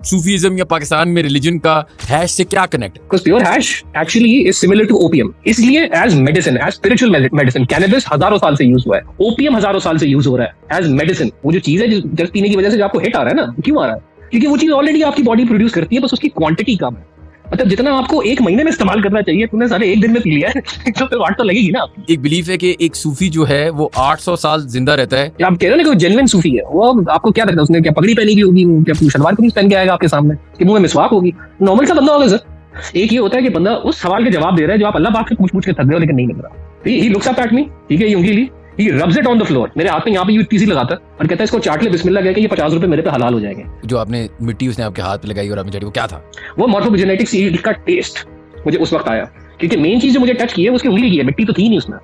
Sufism या पाकिस्तान में religion का हैश से क्या connect? Because pure hash actually is similar to opium. इसलिए as medicine, as spiritual medicine, cannabis हजारों साल से यूज हुआ है, ओपियम हजारों साल से यूज हो रहा है as medicine. वो जो चीज है जो जस्ट पीने की वजह से जो आपको हिट आ रहा है ना, क्यों आ रहा है? क्योंकि वो चीज ऑलरेडी आपकी बॉडी प्रोड्यूस करती है, बस उसकी क्वांटिटी कम है. मतलब जितना आपको एक महीने में इस्तेमाल करना चाहिए, तुमने सारे एक दिन में पी लिया है तो फिर वाट तो लगेगी ना. एक बिलीफ है कि एक सूफी जो है वो 800 साल जिंदा रहता है. आप कह रहे हो ना कि वो जेन्युइन सूफी है, वो आपको क्या लगता है उसने क्या पगड़ी पहनी की होगी, क्या शलवार कमीज पहन के आएगा आपके सामने, कि मुंह में मिसवाक होगी? नॉर्मल सा बंदा होगा सर. एक ये होता है कि बंदा उस सवाल के जवाब दे रहा है जो आप अल्लाह पाक से पूछ के थक गए हो लेकिन नहीं लग रहा. He looks up at me, ठीक है, ये उंगली he rubs it on the floor, मेरे हाथ में यहाँ पे यूपीसी लगाता है और कहता है इसको चाट ले बिस्मिल्लाह, कह के ये 50 रुपए मेरे पे हलाल हो जाएंगे. जो आपने मिट्टी उसने आपके हाथ पे लगाई और आपने चढ़ी, वो क्या था? वो मॉर्फोजेनेटिक सीड का टेस्ट मुझे उस वक्त आया, क्योंकि मेन चीज जो मुझे टच की है उसकी उंगली की है, मिट्टी तो थी नहीं उसमें.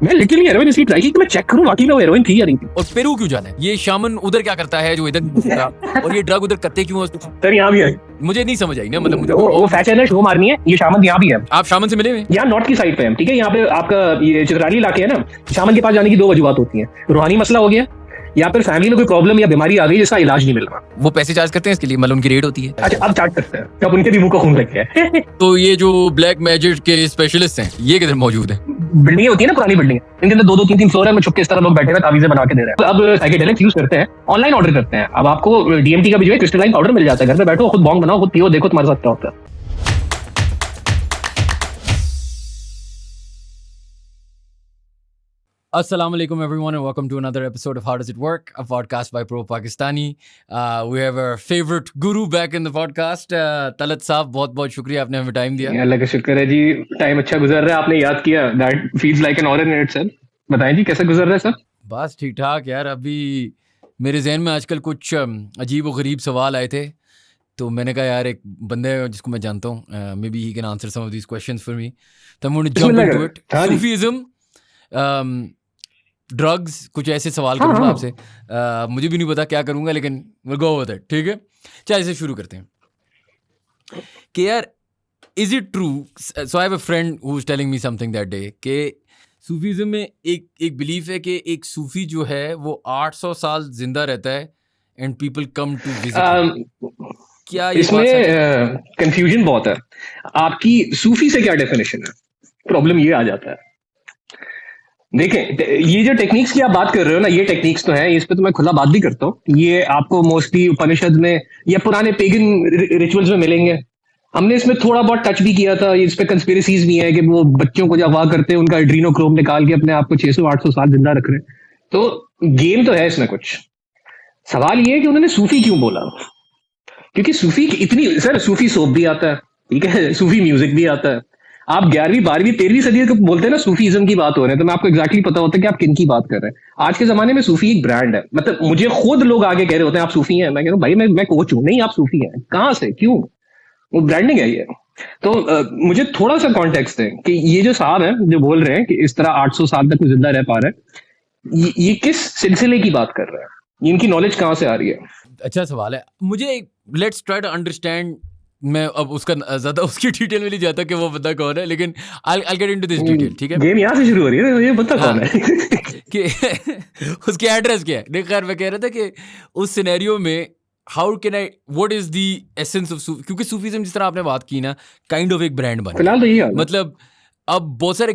मैं लिटरली हेरोइन इसलिए ट्राई की कि मैं चेक करूं वाकई में वो हेरोइन थी या नहीं थी. और पेरू क्यों जाना है? ये शामन उधर क्या करता है जो इधर और ये ड्रग उधर करते क्यों है? सर यहाँ भी है, मुझे नहीं समझ आई ना. मतलब मुझे वो फैशन है, शो मारनी है. ये शामन यहाँ भी है. आप शामन से मिले हुए? यहाँ नॉर्थ की साइड पे है, ठीक है. यहाँ पे आपका ये चित्राली इलाके है ना, शामन के पास जाने की दो वजूहत होती हैं. रूहानी मसला हो गया या फिर फैमिली में कोई प्रॉब्लम या बीमारी आ गई जिसका इलाज नहीं मिल रहा. वो पैसे चार्ज करते हैं इसके लिए, मतलब उनकी रेट होती है. अच्छा, अब चार्ज करते हैं, अब उनके भी मुंह को खून लग गया है. तो ये जो ब्लैक मैजिक के स्पेशलिस्ट हैं ये किधर मौजूद हैं? बिल्डिंग होती है ना, पुरानी बिल्डिंग, इनके अंदर 2-2 3-3 फ्लोर है, में छुप के इस तरह लोग बैठे हुए तावीज़ें बना के दे रहे हैं. अब साइकेडेलिक्स यूज करते हैं, ऑनलाइन ऑर्डर करते हैं. अब आपको डीएमटी का भी जो है क्रिस्टलाइन पाउडर मिल जाता है, घर पे बैठो खुद बॉन्ग बनाओ, खुद पियो, देखो तुम्हारे साथ क्या होता है. Assalamu alaikum everyone and welcome to another episode of How Does It Work, a podcast by Pro Pakistani. We have our favorite guru back in the podcast. Talat साहब, बहुत बहुत शुक्रिया आपने हमें टाइम दिया. अल्लाह का शुक्र है जी, टाइम अच्छा गुजर रहा है, आपने याद किया. That feels like an honor in itself. बताएं जी कैसे गुजर रहा है सर? बस ठीक ठाक यार. अभी मेरे जहन में आजकल कुछ अजीब व गरीब सवाल आए थे, तो मैंने कहा यार एक बंदे जिसको मैं जानता हूँ, maybe he can answer some of these questions for me. तो I'm going to jump into it. Sufism, drugs, कुछ ऐसे सवाल करूंगा आपसे. मुझे भी नहीं पता क्या करूंगा, लेकिन we'll go with it. ठीक है, चलिए इसे शुरू करते हैं कि यार is it true. So I have a friend who is telling me something that day कि सूफीज्म में एक बिलीफ है कि एक सूफी जो है वो 800 साल जिंदा रहता है and people come to visit. क्या ये इसमें कंफ्यूजन बहुत है. आपकी सूफी से क्या डेफिनेशन है, प्रॉब्लम ये आ जाता है. देखें, ये जो टेक्निक्स की आप बात कर रहे हो ना, ये टेक्निक्स तो है, इस पे तो मैं खुला बात भी करता हूँ. ये आपको मोस्टली उपनिषद में या पुराने पेगन रिचुअल्स में मिलेंगे. हमने इसमें थोड़ा बहुत टच भी किया था. इस पे कंस्पिरेसीज भी है कि वो बच्चों को जब अगवा करते हैं उनका एड्रीनोक्रोम निकाल के अपने आप को 600-800 साल जिंदा रख रहे हैं. तो गेम तो है इसमें कुछ. सवाल ये है कि उन्होंने सूफी क्यों बोला, क्योंकि सूफी इतनी, सर सूफी सोप भी आता है, ठीक है, सूफी म्यूजिक भी आता है. आप 11वीं 12वीं 13वीं सदी को बोलते हैं ना सूफीज्म की बात हो रही है, तो मैं आपको एग्जैक्टली पता होता है कि आप किन की बात कर रहे हैं. आज के जमाने में सूफी एक ब्रांड है. मतलब मुझे खुद लोग आगे कह रहे होते हैं आप सूफी हैं, मैं कह रहा हूँ भाई मैं कोच हूँ. नहीं, आप सूफी हैं, कहाँ से, क्यों? वो ब्रांडिंग है ये. तो मुझे थोड़ा सा कॉन्टेक्स्ट है कि ये जो साहब है जो बोल रहे हैं कि इस तरह 800 साल तक जिंदा रह पा रहे हैं, ये किस सिलसिले की बात कर रहे हैं, इनकी नॉलेज कहाँ से आ रही है? अच्छा सवाल है. मुझे लेट्स ट्राई टू अंडरस्टैंड. मैं अब उसका ज्यादा उसकी डिटेल में नहीं जाता कि वो बंदा कौन है, लेकिन I'll get into this detail. ठीक है, गेम यहाँ से शुरू हो रही है. ये बंदा कौन है कि उसके एड्रेस क्या है. नहीं, खैर मैं कह रहा था कि उस सिनेरियो में how can I, what is the essence of, क्योंकि सूफीज्म जिस तरह आपने बात की ना, काइंड ऑफ एक ब्रांड बना. फिलहाल तो ये मतलब अब बहुत सारे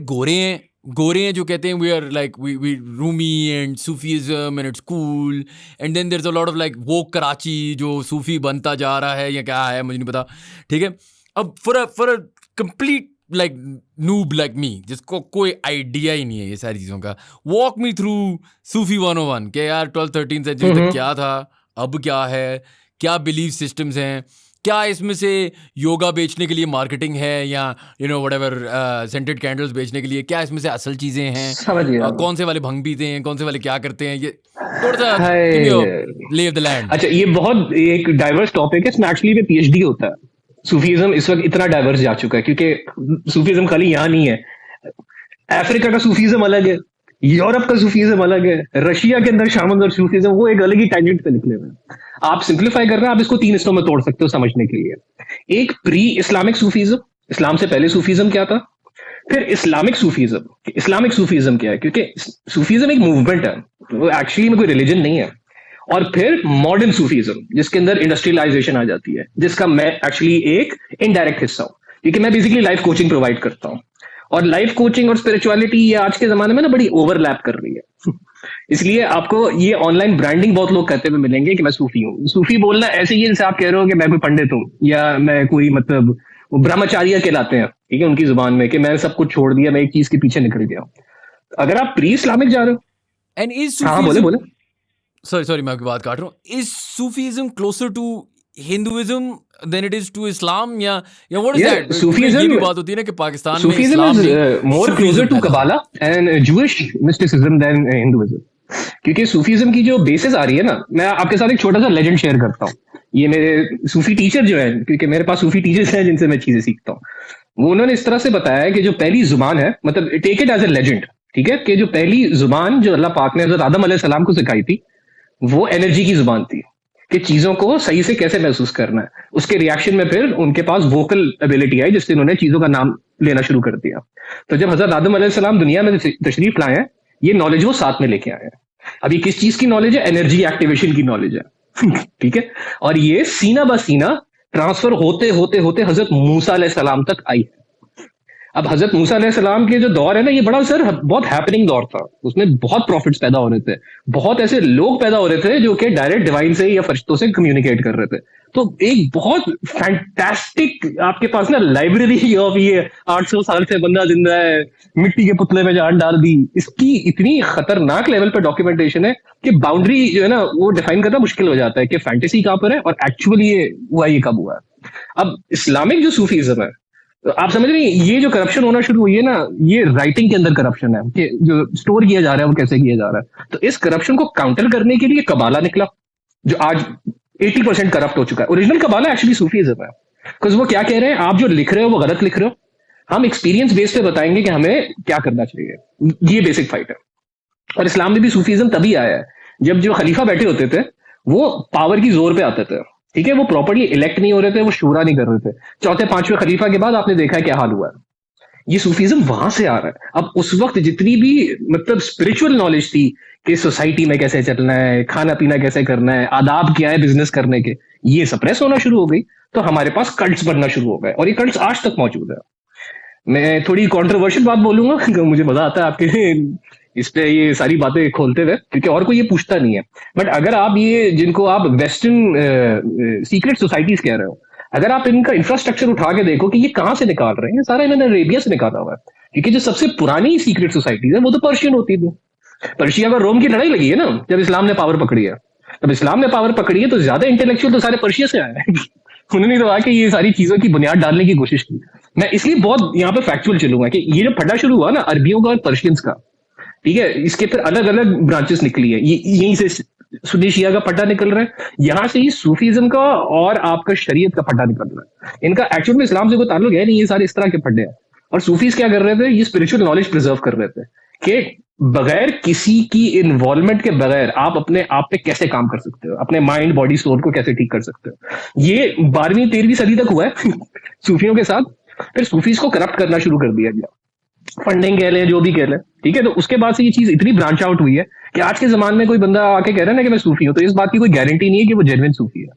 गोरे हैं जो कहते हैं we are like we Rumi and Sufism and it's cool, and then there is a lot of like वो कराची जो सूफी बनता जा रहा है या क्या है मुझे नहीं पता. ठीक है, अब for a complete like noob like me जिसको कोई आइडिया ही नहीं है ये सारी चीज़ों का, वॉक मी थ्रू सूफी 101 के यार 12-13 सेंचुरी तक क्या था, अब क्या है, क्या बिलीफ सिस्टम्स हैं, क्या इसमें से योगा बेचने के लिए मार्केटिंग है या व्हाटएवर सेंटेड कैंडल्स बेचने के लिए, क्या इसमें से असल चीजें हैं, कौन से वाले भंग पीते हैं, कौन से वाले क्या करते हैं, ये थोड़ा सा ले ऑफ द लैंड. अच्छा, ये बहुत एक डाइवर्स टॉपिक है. इसमें एक्चुअली में पीएचडी होता है. सूफीज्म इस वक्त इतना डाइवर्स जा चुका है क्योंकि सूफीज्म खाली यहाँ नहीं है. अफ्रीका का सूफीज्म अलग है, यूरोप का सूफीज्म अलग है, रशिया के अंदर शामिल और सूफीज्म वो एक अलग ही टैंजेंट पे निकले हुए हैं. आप सिंप्लीफाई कर रहे हैं, आप इसको 3 हिस्सों में तोड़ सकते हो समझने के लिए. एक प्री इस्लामिक सूफीज्म, इस्लाम से पहले सूफीज्म क्या था, फिर इस्लामिक सूफीज्म. इस्लामिक सूफीज्म क्या है, क्योंकि सूफीज्म एक मूवमेंट है, वो एक्चुअली में कोई रिलीजन नहीं है. और फिर मॉडर्न सूफीज्म जिसके अंदर इंडस्ट्रियलाइजेशन आ जाती है, जिसका मैं एक्चुअली एक इनडायरेक्ट हिस्सा हूँ, क्योंकि मैं बेसिकली लाइफ कोचिंग प्रोवाइड करता हूँ। और लाइफ कोचिंग और स्पिरिचुअलिटी ये आज के जमाने में ना बड़ी ओवरलैप कर रही है। इसलिए आपको ये ऑनलाइन ब्रांडिंग बहुत लोग कहते हुए मिलेंगे कि मैं सूफी हूँ। सूफी बोलना ऐसे ही है जैसे आप कह रहे हो कि मैं कोई पंडित हूँ या मैं कोई मतलब वो ब्रह्मचार्य कहलाते हैं, ठीक है, उनकी जुबान में, कि मैं सब कुछ छोड़ दिया, मैं एक चीज के पीछे निकल गया हूँ। अगर आप प्री इस्लामिक जा रहे हो, एंड इज हाँ बोले सूफीज्म, बोले। सॉरी मैं आपकी बात काट रहा हूँ, is Sufism closer to Hinduism than it is to Islam, या व्हाट इज Yeah, दैट? क्योंकि ये भी Sufism बात होती है ना कि पाकिस्तान में Sufism इस्लाम is नहीं more closer सूफीज्म to फैला था। Kabbalah and Jewish mysticism than Hinduism. क्योंकि सूफीज्म की जो बेसिस आ रही है ना, मैं आपके साथ एक छोटा सा लेजेंड शेयर करता हूँ। ये मेरे सूफी टीचर जो है, क्योंकि मेरे पास सूफी टीचर्स हैं जिनसे मैं चीजें सीखता हूँ, वो उन्होंने इस तरह से बताया है कि जो पहली जुबान है, मतलब take it as a legend, ठीक है, कि जो पहली जुबान जो अल्लाह पाक ने हजरत आदम अलैहिस्सलाम को सिखाई थी, वो एनर्जी की जुबान थी, कि चीजों को सही से कैसे महसूस करना है। उसके रिएक्शन में फिर उनके पास वोकल एबिलिटी आई, जिससे उन्होंने चीजों का नाम लेना शुरू कर दिया। तो जब हजरत आदम अलैहिस्सलाम दुनिया में तशरीफ लाए हैं, ये नॉलेज वो साथ में लेके आए हैं। अभी किस चीज की नॉलेज है? एनर्जी एक्टिवेशन की नॉलेज है। ठीक है, और ये सीना ब सीना ट्रांसफर होते होते होते हजरत मूसा अलैहिस्सलाम तक आई है। अब हजरत मूसा अलैहिस्सलाम के जो दौर है ना, ये बड़ा सर बहुत हैपनिंग दौर था। उसमें बहुत प्रॉफिट्स पैदा हो रहे थे, बहुत ऐसे लोग पैदा हो रहे थे जो कि डायरेक्ट डिवाइन से या फरिश्तों से कम्युनिकेट कर रहे थे। तो एक बहुत फैंटास्टिक आपके पास ना लाइब्रेरी ऑफ ये 800 साल से बंदा जिंदा है, मिट्टी के पुतले में जान डाल दी, इसकी इतनी खतरनाक लेवल पर डॉक्यूमेंटेशन है कि बाउंड्री जो है ना वो डिफाइन करना मुश्किल हो जाता है कि फैंटेसी कहां पर है और एक्चुअली ये हुआ, ये कब हुआ है। अब इस्लामिक जो सूफीज्म है, तो आप समझ रहे हैं, ये जो करप्शन होना शुरू हुई है ना, ये राइटिंग के अंदर करप्शन है कि जो स्टोर किया जा रहा है वो कैसे किया जा रहा है। तो इस करप्शन को काउंटर करने के लिए कबाला निकला, जो आज 80% करप्ट हो चुका है। ओरिजिनल कबाला एक्चुअली सूफीज्म है, बिकॉज वो क्या कह रहे हैं, आप जो लिख रहे हो वो गलत लिख रहे हो, हम एक्सपीरियंस बेस पे बताएंगे कि हमें क्या करना चाहिए। ये बेसिक फाइट है। और इस्लाम में भी सूफीज्म तभी आया है जब जो खलीफा बैठे होते थे वो पावर की जोर पे आते थे, ठीक है, वो प्रॉपर्ली इलेक्ट नहीं हो रहे थे, वो शूरा नहीं कर रहे थे। चौथे पांचवें खलीफा के बाद आपने देखा है क्या हाल हुआ है। ये सूफीज्म वहां से आ रहा है। अब उस वक्त जितनी भी मतलब स्पिरिचुअल नॉलेज थी कि सोसाइटी में कैसे चलना है, खाना पीना कैसे करना है, आदाब क्या है बिजनेस करने के, ये सप्रेस होना शुरू हो गई। तो हमारे पास कल्ट्स बनना शुरू हो गए और ये कल्ट्स आज तक मौजूद है। मैं थोड़ी कंट्रोवर्शियल बात बोलूंगा, मुझे मजा आता है आपके इस पे ये सारी बातें खोलते हुए, क्योंकि और कोई ये पूछता नहीं है। बट अगर आप ये जिनको आप वेस्टर्न सीक्रेट सोसाइटीज कह रहे हो, अगर आप इनका इंफ्रास्ट्रक्चर उठा के देखो कि ये कहाँ से निकाल रहे हैं, सारा इन्होंने अरेबिया से निकाला हुआ है। क्योंकि जो सबसे पुरानी सीक्रेट सोसाइटीज है वो तो पर्शियन होती थी। पर्शिया और रोम की लड़ाई लगी है ना, जब इस्लाम ने पावर पकड़ी है। जब इस्लाम ने पावर पकड़ी है तो ज्यादा इंटेलेक्चुअल तो सारे पर्शिया से आए हैं। उन्होंने तो आके ये सारी चीजों की बुनियाद डालने की कोशिश की। मैं इसलिए बहुत यहाँ पे फैक्चुअल चलूंगा कि ये जो फटा शुरू हुआ ना अरबियों का और पर्शियंस का, ठीक है, इसके फिर अलग अलग ब्रांचेस निकली है। यहीं से सुन्नी शिया का फटा निकल रहा है, यहाँ से ही सूफीज्म का और आपका शरीयत का फटा निकल रहा है। इनका एक्चुअल में इस्लाम से कोई ताल्लुक है नहीं, ये सारे इस तरह के फटे हैं। और सूफीज क्या कर रहे थे, ये स्पिरिचुअल नॉलेज प्रिजर्व कर रहे थे कि बगैर किसी की इन्वॉल्वमेंट के बगैर आप अपने आप पे कैसे काम कर सकते हो, अपने माइंड बॉडी सोल को कैसे ठीक कर सकते हो। ये 12वीं 13वीं सदी तक हुआ है सूफियों के साथ। फिर सूफीज को करप्ट करना शुरू कर दिया गया, फंडिंग कह लें, जो भी कह लें, ठीक है। तो उसके बाद से ये चीज इतनी ब्रांच आउट हुई है कि आज के जमाने में कोई बंदा आके कह रहा है ना कि मैं सूफी हूं, तो इस बात की कोई गारंटी नहीं है कि वो जेन्युइन सूफी है,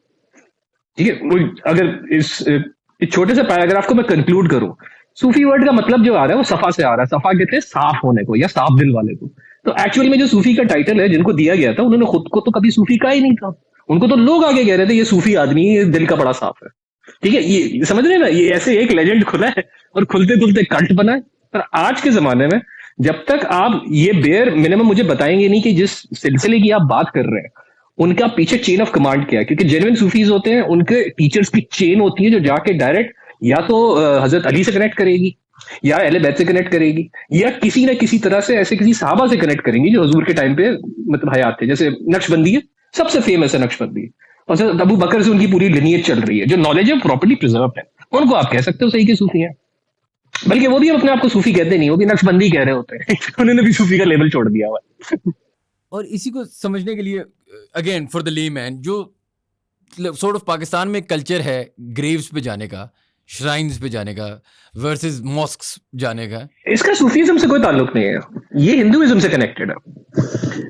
ठीक है। अगर इस छोटे से पैराग्राफ को मैं कंक्लूड करूं, सूफी वर्ड का मतलब जो आ रहा है वो सफा से आ रहा है। सफा कहते हैं साफ होने को या साफ दिल वाले को। तो एक्चुअली में जो सूफी का टाइटल है जिनको दिया गया था, उन्होंने खुद को तो कभी सूफी कहा ही नहीं था। उनको तो लोग आगे कह रहे थे ये सूफी आदमी, ये दिल का बड़ा साफ है, ठीक है। ये समझ रहे ना, ये ऐसे एक लेजेंड खुला है और खुलते खुलते कल्ट बना है। पर आज के जमाने में जब तक आप ये बेयर मिनिमम मुझे बताएंगे नहीं कि जिस सिलसिले की आप बात कर रहे हैं उनका पीछे चेन ऑफ कमांड क्या है, क्योंकि जेन्युइन सूफीज होते हैं, उनके टीचर्स की चेन होती है जो जाके डायरेक्ट या तो हजरत अली से कनेक्ट करेगी, या अहले बैत से कनेक्ट करेगी, या किसी ना किसी तरह से ऐसे किसी साहबा से कनेक्ट करेंगी जो हजूर के टाइम पे मतलब हयात थे। जैसे नक्शबंदी है, सबसे फेमस है नक्शबंदी, और सर अबू बकर से उनकी पूरी लिनियज चल रही है, जो नॉलेज है प्रॉपर्ली प्रिजर्व है, उनको आप कह सकते हो सही के सूफी हैं। बल्कि वो भी अपने आप को सूफी कहते नहीं, वो भी नक्शबंदी कह रहे होते हैं। उन्होंने भी सूफी का लेबल छोड़ दिया हुआ है। और इसी को समझने के लिए अगेन फॉर द लेमैन, जो सॉर्ट ऑफ पाकिस्तान में कल्चर है ग्रेव्स पे जाने का, श्राइन्स पे जाने का वर्सेस मॉस्क्स जाने का? इसका सूफीज्म से कोई ताल्लुक नहीं है, ये हिंदुइज्म से कनेक्टेड है।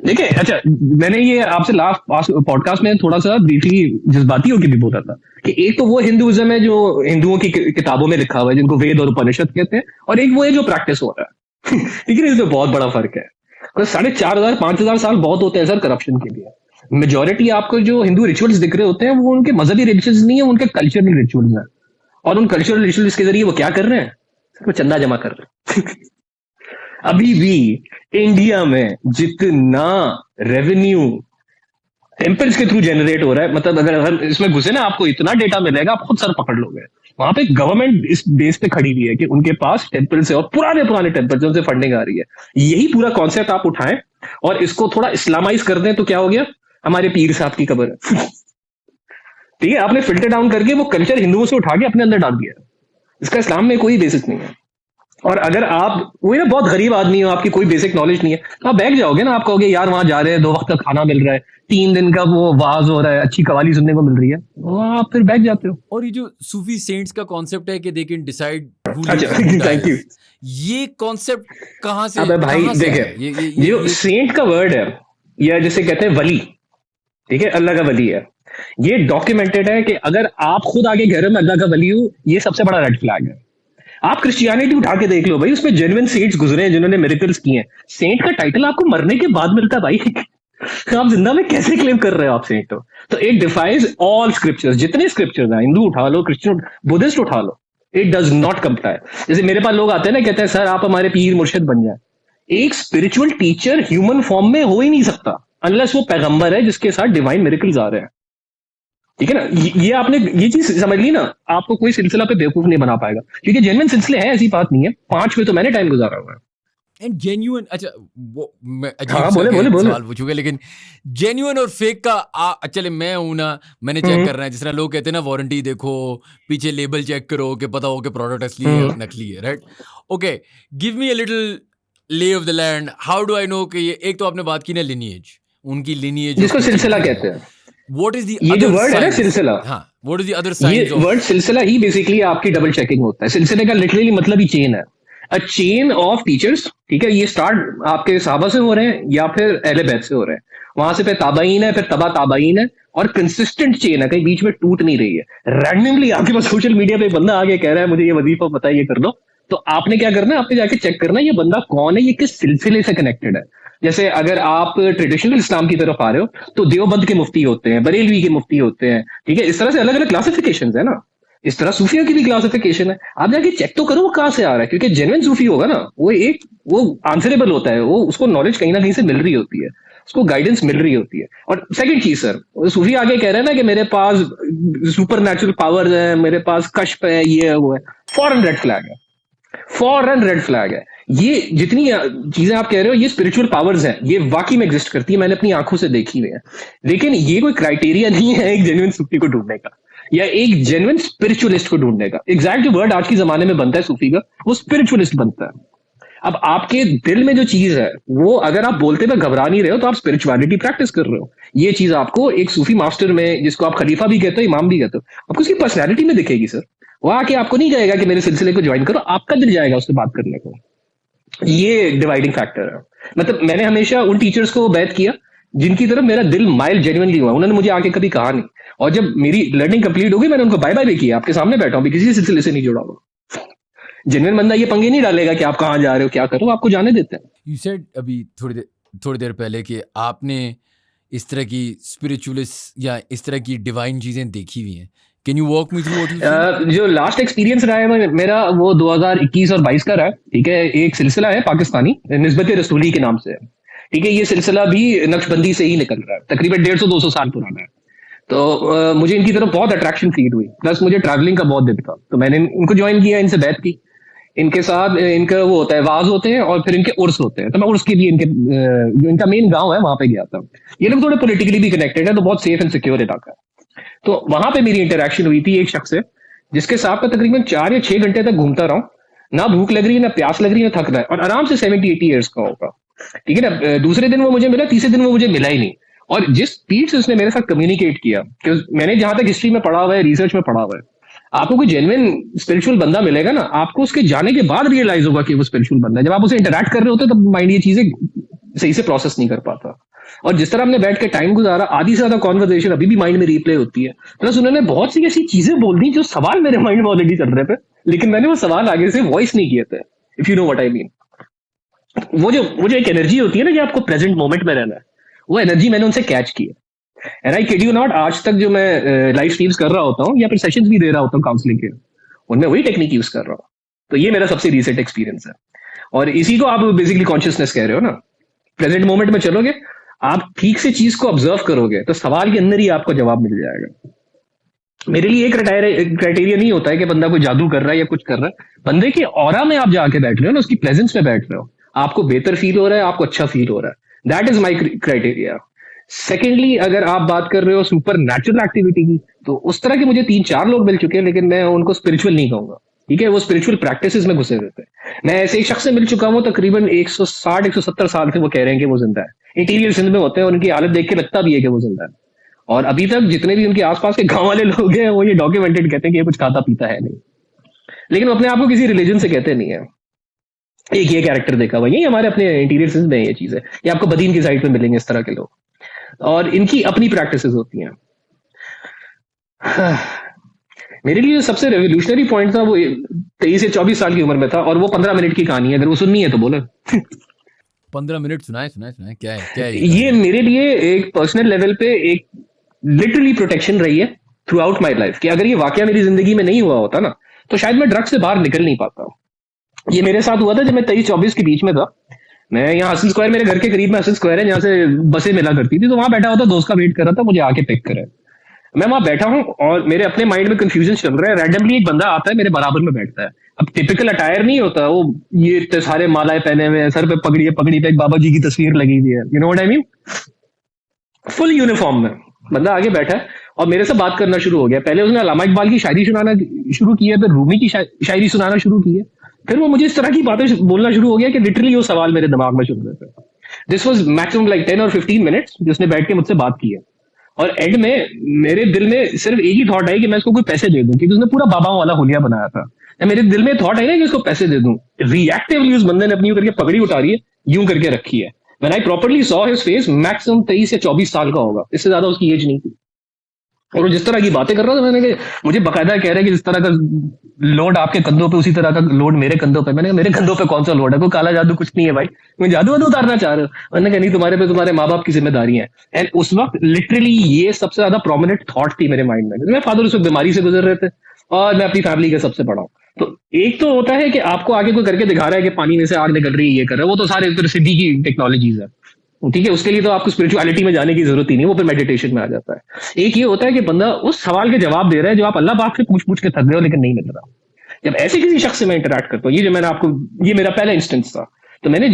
देखिए, अच्छा, मैंने ये आपसे लास्ट पॉडकास्ट में थोड़ा सा ब्रीफली जज्बाती होकर भी बोला था कि एक तो वो हिंदुइज्म है जो हिंदुओं की किताबों में लिखा हुआ है, जिनको वेद और उपनिषद कहते हैं, और एक वो है जो प्रैक्टिस हो रहा है। लेकिन इसमें बहुत बड़ा फर्क है। 4,500 5,000 साल बहुत होते हैं सर करप्शन के लिए। मेजोरिटी आपको जो हिंदू रिचुअल्स दिख रहे होते हैं वो उनके मजहबी रिचुअल्स नहीं है, उनके कल्चरल रिचुअल्स हैं। और उन कल्चरल रिचुअल्स के जरिए वो क्या कर रहे हैं? वो चंदा जमा कर रहे हैं। अभी भी इंडिया में जितना रेवेन्यू टेम्पल्स के थ्रू जनरेट हो रहा है, मतलब अगर हम इसमें घुसे ना, आपको इतना डेटा मिलेगा, आप खुद सर पकड़ लोगे। वहां पे गवर्नमेंट इस बेस पे खड़ी हुई है कि उनके पास टेम्पल्स है और पुराने पुराने टेम्पल्स उनसे फंडिंग आ रही है। यही पूरा कॉन्सेप्ट आप उठाएं और इसको थोड़ा इस्लामाइज कर दें तो क्या हो गया? हमारे पीर साहब की कब्र है। ठीक है, आपने फिल्टर डाउन करके वो कल्चर हिंदुओं से उठा के अपने अंदर डाल दिया। इसका इस्लाम में कोई बेसिस नहीं है। और अगर आप वही ना बहुत गरीब आदमी हो, आपकी कोई बेसिक नॉलेज नहीं है, तो आप बैठ जाओगे ना, आप कहोगे यार वहां जा रहे हैं, 2 वक्त का खाना मिल रहा है, 3 दिन का वो वाज हो रहा है, अच्छी कवाली सुनने को मिल रही है, वो आप फिर बैठ जाते हो। और ये जो सूफी सेंट्स का कॉन्सेप्ट है कि दे कैन डिसाइड अच्छा, थैंक यू। ये कॉन्सेप्ट कहाँ से? अबे भाई देखे, ये जो सेंट का वर्ड है, या जिसे कहते हैं वली, ठीक है, अल्लाह का वली है, ये डॉक्यूमेंटेड है कि अगर आप खुद आगे कह रहे हो मैं अल्लाह का वली हूं, ये सबसे बड़ा रेड फ्लैग है। आप क्रिश्चियनिटी उठा के देख लो भाई, उसमें जेन्युइन सेंट्स गुजरे हैं जिन्होंने मिरेकल्स किए हैं। सेंट का टाइटल आपको मरने के बाद मिलता है भाई। आप जिंदा में कैसे क्लेम कर रहे हो आप सेंट हो? तो इट डिफाइज ऑल स्क्रिप्चर्स, जितने स्क्रिप्चर्स हैं, हिंदू उठा लो, क्रिश्चियन, बुद्धिस्ट उठा लो, इट डज नॉट कंप्लाई। जैसे मेरे पास लोग आते हैं ना, कहते हैं सर आप हमारे पीर मुर्शिद बन जाए। एक स्पिरिचुअल टीचर ह्यूमन फॉर्म में हो ही नहीं सकता अनलेस वो पैगंबर है जिसके साथ डिवाइन मिरेकल्स आ रहे हैं। ठीक है ना, ये आपने ये चीज समझ ली ना, आपको कोई सिलसिला पे बेवकूफ नहीं बना पाएगा, क्योंकि जेन्युइन सिलसिले हैं, ऐसी बात नहीं है। 5 में तो मैंने टाइम गुजारा हुआ है। एंड जेन्युइन, अच्छा वो मैं हाँ, बोले सवाल पूछूंगा, लेकिन जेन्युइन और फेक का चले मैं हूं ना, मैंने चेक करना है। जिस तरह लोग कहते हैं ना, वारंटी देखो, पीछे लेबल चेक करो कि पता हो कि प्रोडक्ट असली है और नकली है, right? Okay, give me a little lay off the land. How do I know कि ये, एक तो आपने बात की ना लिनिएज, उनकी लिनिएज जिसको सिलसिला कहते हैं। What is the ये जो other वर्ड है ना signs? सिलसिला, हाँ, what is the other signs ये of? वर्ड सिलसिला ही बेसिकली आपकी डबल चेकिंग होता है। सिलसिले का लिटरली मतलब ही चेन है, अ चेन ऑफ टीचर्स। ठीक है, ये स्टार्ट आपके सहाबा से हो रहे हैं या फिर अहले बैत से हो रहे हैं, वहां से फिर ताबाइन है, फिर तबा ताबाइन है, और कंसिस्टेंट चेन है, कहीं बीच में टूट नहीं रही है। रैंडमली आपके पास सोशल मीडिया पे बंदा आके कह रहा है मुझे ये वजीफा पता है, ये कर लो, तो आपने क्या करना है? आपने जाके चेक करना है ये बंदा कौन है, ये किस सिलसिले से कनेक्टेड है। जैसे अगर आप ट्रेडिशनल इस्लाम की तरफ आ रहे हो तो देवबंद के मुफ्ती होते हैं, बरेलवी के मुफ्ती होते हैं, ठीक है, इस तरह से अलग अलग क्लासिफिकेशन है ना। इस तरह सूफिया की भी क्लासिफिकेशन है। आप जाके चेक तो करो वो कहाँ से आ रहा है, क्योंकि जेन्युइन सूफी होगा ना, वो आंसरेबल होता है, वो उसको नॉलेज कहीं ना कहीं से मिल रही होती है, उसको गाइडेंस मिल रही होती है। और सेकंड चीज सर, सूफी आगे कह रहे हैं ना कि मेरे पास सुपर नेचुरल पावर्स है, मेरे पास कश्फ है, ये है वो है, फॉरन रेड फ्लैग है, फॉरन रेड फ्लैग है। ये जितनी चीजें आप कह रहे हो ये स्पिरिचुअल पावर्स हैं, ये वाकई में एग्जिस्ट करती है, मैंने अपनी आंखों से देखी हुई है। लेकिन ये कोई क्राइटेरिया नहीं है एक जेन्युइन सूफी को ढूंढने का या एक जेन्युइन स्पिरिचुअलिस्ट को ढूंढने का। एग्जैक्ट जो वर्ड आज के जमाने में बनता है सूफी का, वो स्पिरिचुअलिस्ट बनता है। अब आपके दिल में जो चीज है वो अगर आप बोलते में घबरा नहीं रहे हो तो आप स्पिरिचुअलिटी प्रैक्टिस कर रहे हो। ये चीज आपको एक सूफी मास्टर में, जिसको आप खलीफा भी कहते हो, इमाम भी कहते हो, आपको उसकी पर्सनैलिटी में दिखेगी सर। वो आके आपको नहीं कहेगा कि मेरे सिलसिले को ज्वाइन करो, आपका दिल जाएगा उससे बात करने को। ये डिवाइडिंग फैक्टर है। मतलब मैंने हमेशा उन टीचर्स को बैत किया जिनकी तरफ मेरा दिल माइल जेन्युइनली हुआ, उन्होंने मुझे आके कभी कहा नहीं, और जब मेरी लर्निंग कंप्लीट हो गई मैंने उनको बाय बाय भी किया। आपके सामने बैठा हूं, भी किसी सिलसिले से नहीं जुड़ा हुआ। जेन्युइन बंदा ये पंगे नहीं डालेगा कि आप कहाँ जा रहे हो, क्या करो, आपको जाने देते हैं। You said अभी थोड़ी देर पहले कि आपने इस तरह की स्पिरिचुअलिस्ट या इस तरह की डिवाइन चीजें देखी हुई हैं। Can you walk me through what you seen? जो लास्ट एक्सपीरियंस रहा है मेरा, वो 2021 और 22 का रहा है। ठीक है, एक सिलसिला है पाकिस्तानी, निस्बत रसूली के नाम से है। ठीक है, ये सिलसिला भी नक्शबंदी से ही निकल रहा है, तकरीबन 150-200 साल पुराना है। तो मुझे इनकी तरफ बहुत अट्रैक्शन फील हुई, प्लस मुझे ट्रैवलिंग का बहुत दिल था, तो मैंने इनको ज्वाइन किया, इनसे बैत की। इनके साथ इनका वो होता है, वाज होते हैं और फिर इनके उर्स होते हैं, तो मैं उर्स के लिए इनके जो इनका मेन गांव है वहां पे गया था। ये लोग थोड़े पॉलिटिकली भी कनेक्टेड है, तो बहुत सेफ एंड सिक्योर इलाका है। तो वहां पे मेरी इंटरेक्शन हुई थी एक शख्स से, जिसके साथ मैं तकरीबन 4 या 6 घंटे तक घूमता रहा हूँ। ना भूख लग रही है, ना प्यास लग रही है, ना थक रहा है, और आराम से 70-80 ईयर्स का होगा। ठीक है ना, दूसरे दिन वो मुझे मिला, तीसरे दिन वो मुझे मिला ही नहीं। और जिस स्पीड से उसने मेरे साथ कम्युनिकेट किया, कि मैंने जहां तक हिस्ट्री में पढ़ा हुआ है, रिसर्च में पढ़ा हुआ है, आपको कोई जेन्युइन स्पिरिचुअल बंदा मिलेगा ना, आपको उसके जाने के बाद रियलाइज होगा कि वो स्पिरिचुअल बंदा है। जब आप उसे इंटरेक्ट कर रहे होते तब माइंड ये चीजें सही से प्रोसेस नहीं कर पाता। और जिस तरह हमने बैठ के टाइम गुजारा, आधी से ज्यादा कॉन्वर्सेशन अभी भी माइंड में रिप्ले होती है। प्लस उन्होंने बहुत सी ऐसी चीजें बोल दी जो सवाल मेरे माइंड में ऑलरेडी चल रहे थे, लेकिन मैंने वो सवाल आगे से वॉइस नहीं किए थे, if you know what I mean. वो जो एक एनर्जी होती है ना कि आपको प्रेजेंट मोमेंट में रहना है, वो एनर्जी मैंने उनसे कैच की है। And I kid you not, आज तक जो मैं लाइव स्ट्रीम्स कर रहा होता हूँ या फिर सेशंस भी दे रहा होता हूँ काउंसलिंग के, उनमें वही टेक्निक यूज कर रहा हूँ। तो ये मेरा सबसे रिसेंट एक्सपीरियंस है। और इसी को आप बेसिकली कॉन्शियसनेस कह रहे हो ना। प्रेजेंट मोमेंट में चलोगे, आप ठीक से चीज को ऑब्जर्व करोगे तो सवाल के अंदर ही आपको जवाब मिल जाएगा। मेरे लिए एक क्राइटेरिया नहीं होता है कि बंदा कोई जादू कर रहा है या कुछ कर रहा है। बंदे के ऑरा में आप जाके बैठ रहे हो ना, उसकी प्रेजेंस में बैठ रहे हो, आपको बेहतर फील हो रहा है, आपको अच्छा फील हो रहा है। That is my criteria. Secondly, अगर आप बात कर रहे हो सुपर नेचुरल एक्टिविटी की, तो उस तरह के मुझे 3-4 लोग मिल चुके हैं, लेकिन मैं उनको स्पिरिचुअल नहीं कहूंगा। ठीक है, वो स्पिरिचुअल प्रैक्टिसेस में घुसे रहते हैं। मैं ऐसे एक शख्स से मिल चुका हूँ, तकरीबन 160-170 साल से वो कह रहे हैं कि वो जिंदा है। इंटीरियर सिंध में होते हैं, उनकी हालत देख के लगता भी है कि वो जिंदा है। और अभी तक जितने भी उनके आसपास के गांव वाले लोग हैं, वो ये डॉक्यूमेंटेड कहते हैं कि ये कुछ खाता पीता है नहीं, लेकिन वो अपने आप को किसी रिलीजन से कहते नहीं है। एक ये कैरेक्टर देखा हुआ, यही हमारे अपने इंटीरियर सिंध में ये चीज है। ये आपको बदीन की साइड पे मिलेंगे इस तरह के लोग, और इनकी अपनी प्रैक्टिसेस होती हैं। मेरे लिए सबसे रेवोल्यूशनरी पॉइंट था वो 23 से 24 साल की उम्र में था, और वो 15 मिनट की कहानी है। अगर वो सुननी है तो बोले। 15 मिनट सुनाए क्या है, क्या है ये मेरे लिए एक पर्सनल लेवल पे एक लिटरली प्रोटेक्शन रही है थ्रू आउट माई लाइफ, कि अगर ये वाकया मेरी जिंदगी में नहीं हुआ होता ना, तो शायद मैं ड्रग्स से बाहर निकल नहीं पाता। ये मेरे साथ हुआ था जब मैं 23-24 के बीच में था। मैं यहाँ हसन स्क्वायर, मेरे घर के करीब में हसन स्क्वायर है, जहाँ से बसें मिला करती थी, तो वहां बैठा होता, दोस्त का वेट कर रहा था मुझे आके पिक करे। मैं वहां बैठा हूँ और मेरे अपने माइंड में कंफ्यूजन चल रहा है। रैंडमली एक बंदा आता है, मेरे बराबर में बैठता है। अब टिपिकल अटायर नहीं होता वो, ये इतने सारे मालाएं पहने हुए हैं, सर पे पगड़ी है, पगड़ी पे एक बाबा जी की तस्वीर लगी हुई है, you know what I mean, full uniform में बंदा आगे बैठा है और मेरे से बात करना शुरू हो गया। पहले उसने अल्लामा इकबाल की शायरी सुनाना शुरू की है, फिर रूमी की शायरी सुनाना शुरू की है, फिर वो मुझे इस तरह की बातें बोलना शुरू हो गया कि लिटरली वो सवाल मेरे दिमाग में चल रहे थे। दिस वाज मैक्सिमम लाइक 10 और 15 मिनट्स जिसने बैठ के मुझसे बात की है। और एंड में मेरे दिल में सिर्फ एक ही थॉट आई कि मैं इसको कोई पैसे दे दूं, क्योंकि उसने पूरा बाबाओं वाला होलिया बनाया था। मेरे दिल में थॉट आई ना कि इसको पैसे दे दूं। रिएक्टिवली उस बंदे ने अपनी यूं करके पगड़ी उतारी है, यूं करके रखी है। When I properly saw his face, maximum 23 या 24 साल का होगा, इससे ज्यादा उसकी एज नहीं थी। और वो जिस तरह की बातें कर रहा था, मैंने कहा, मुझे बकायदा कह रहा है कि जिस तरह का लोड आपके कंधों पे, उसी तरह का लोड मेरे कंधों पे। मैंने कहा मेरे कंधों पे कौन सा लोड है, कोई काला जादू कुछ नहीं है भाई, मैं जादू वादू उतारना चाह रहे हो। मैंने कहा नहीं, तुम्हारे पे तुम्हारे माँ बाप की जिम्मेदारी है। एंड उस वक्त लिटरली ये सबसे ज्यादा प्रोमिनेंट थॉट थी मेरे माइंड में। मेरे फादर उस वक्त बीमारी से गुजर रहे थे और मैं अपनी फैमिली का सबसे बड़ा हूँ। तो एक तो होता है कि आपको आगे कोई करके दिखा रहा है कि पानी में से आग निकल रही है, ये कर रहा है, वो तो सारे सिद्धि की टेक्नोलॉजीज है, ठीक है, उसके लिए तो आपको स्पिरिचुअलिटी में जाने की जरूरत ही नहीं, वो फिर मेडिटेशन में आ जाता है। एक ये होता है कि बंदा उस सवाल के जवाब दे रहा है जो आप अल्लाह पाक से पूछ पूछ के थक गए हो, लेकिन नहीं मिल रहा। जब ऐसे किसी शख्स से मैं इंटरेक्ट करता हूँ, ये जो मैंने आपको, ये मेरा पहला इंस्टेंस था, तो मैंने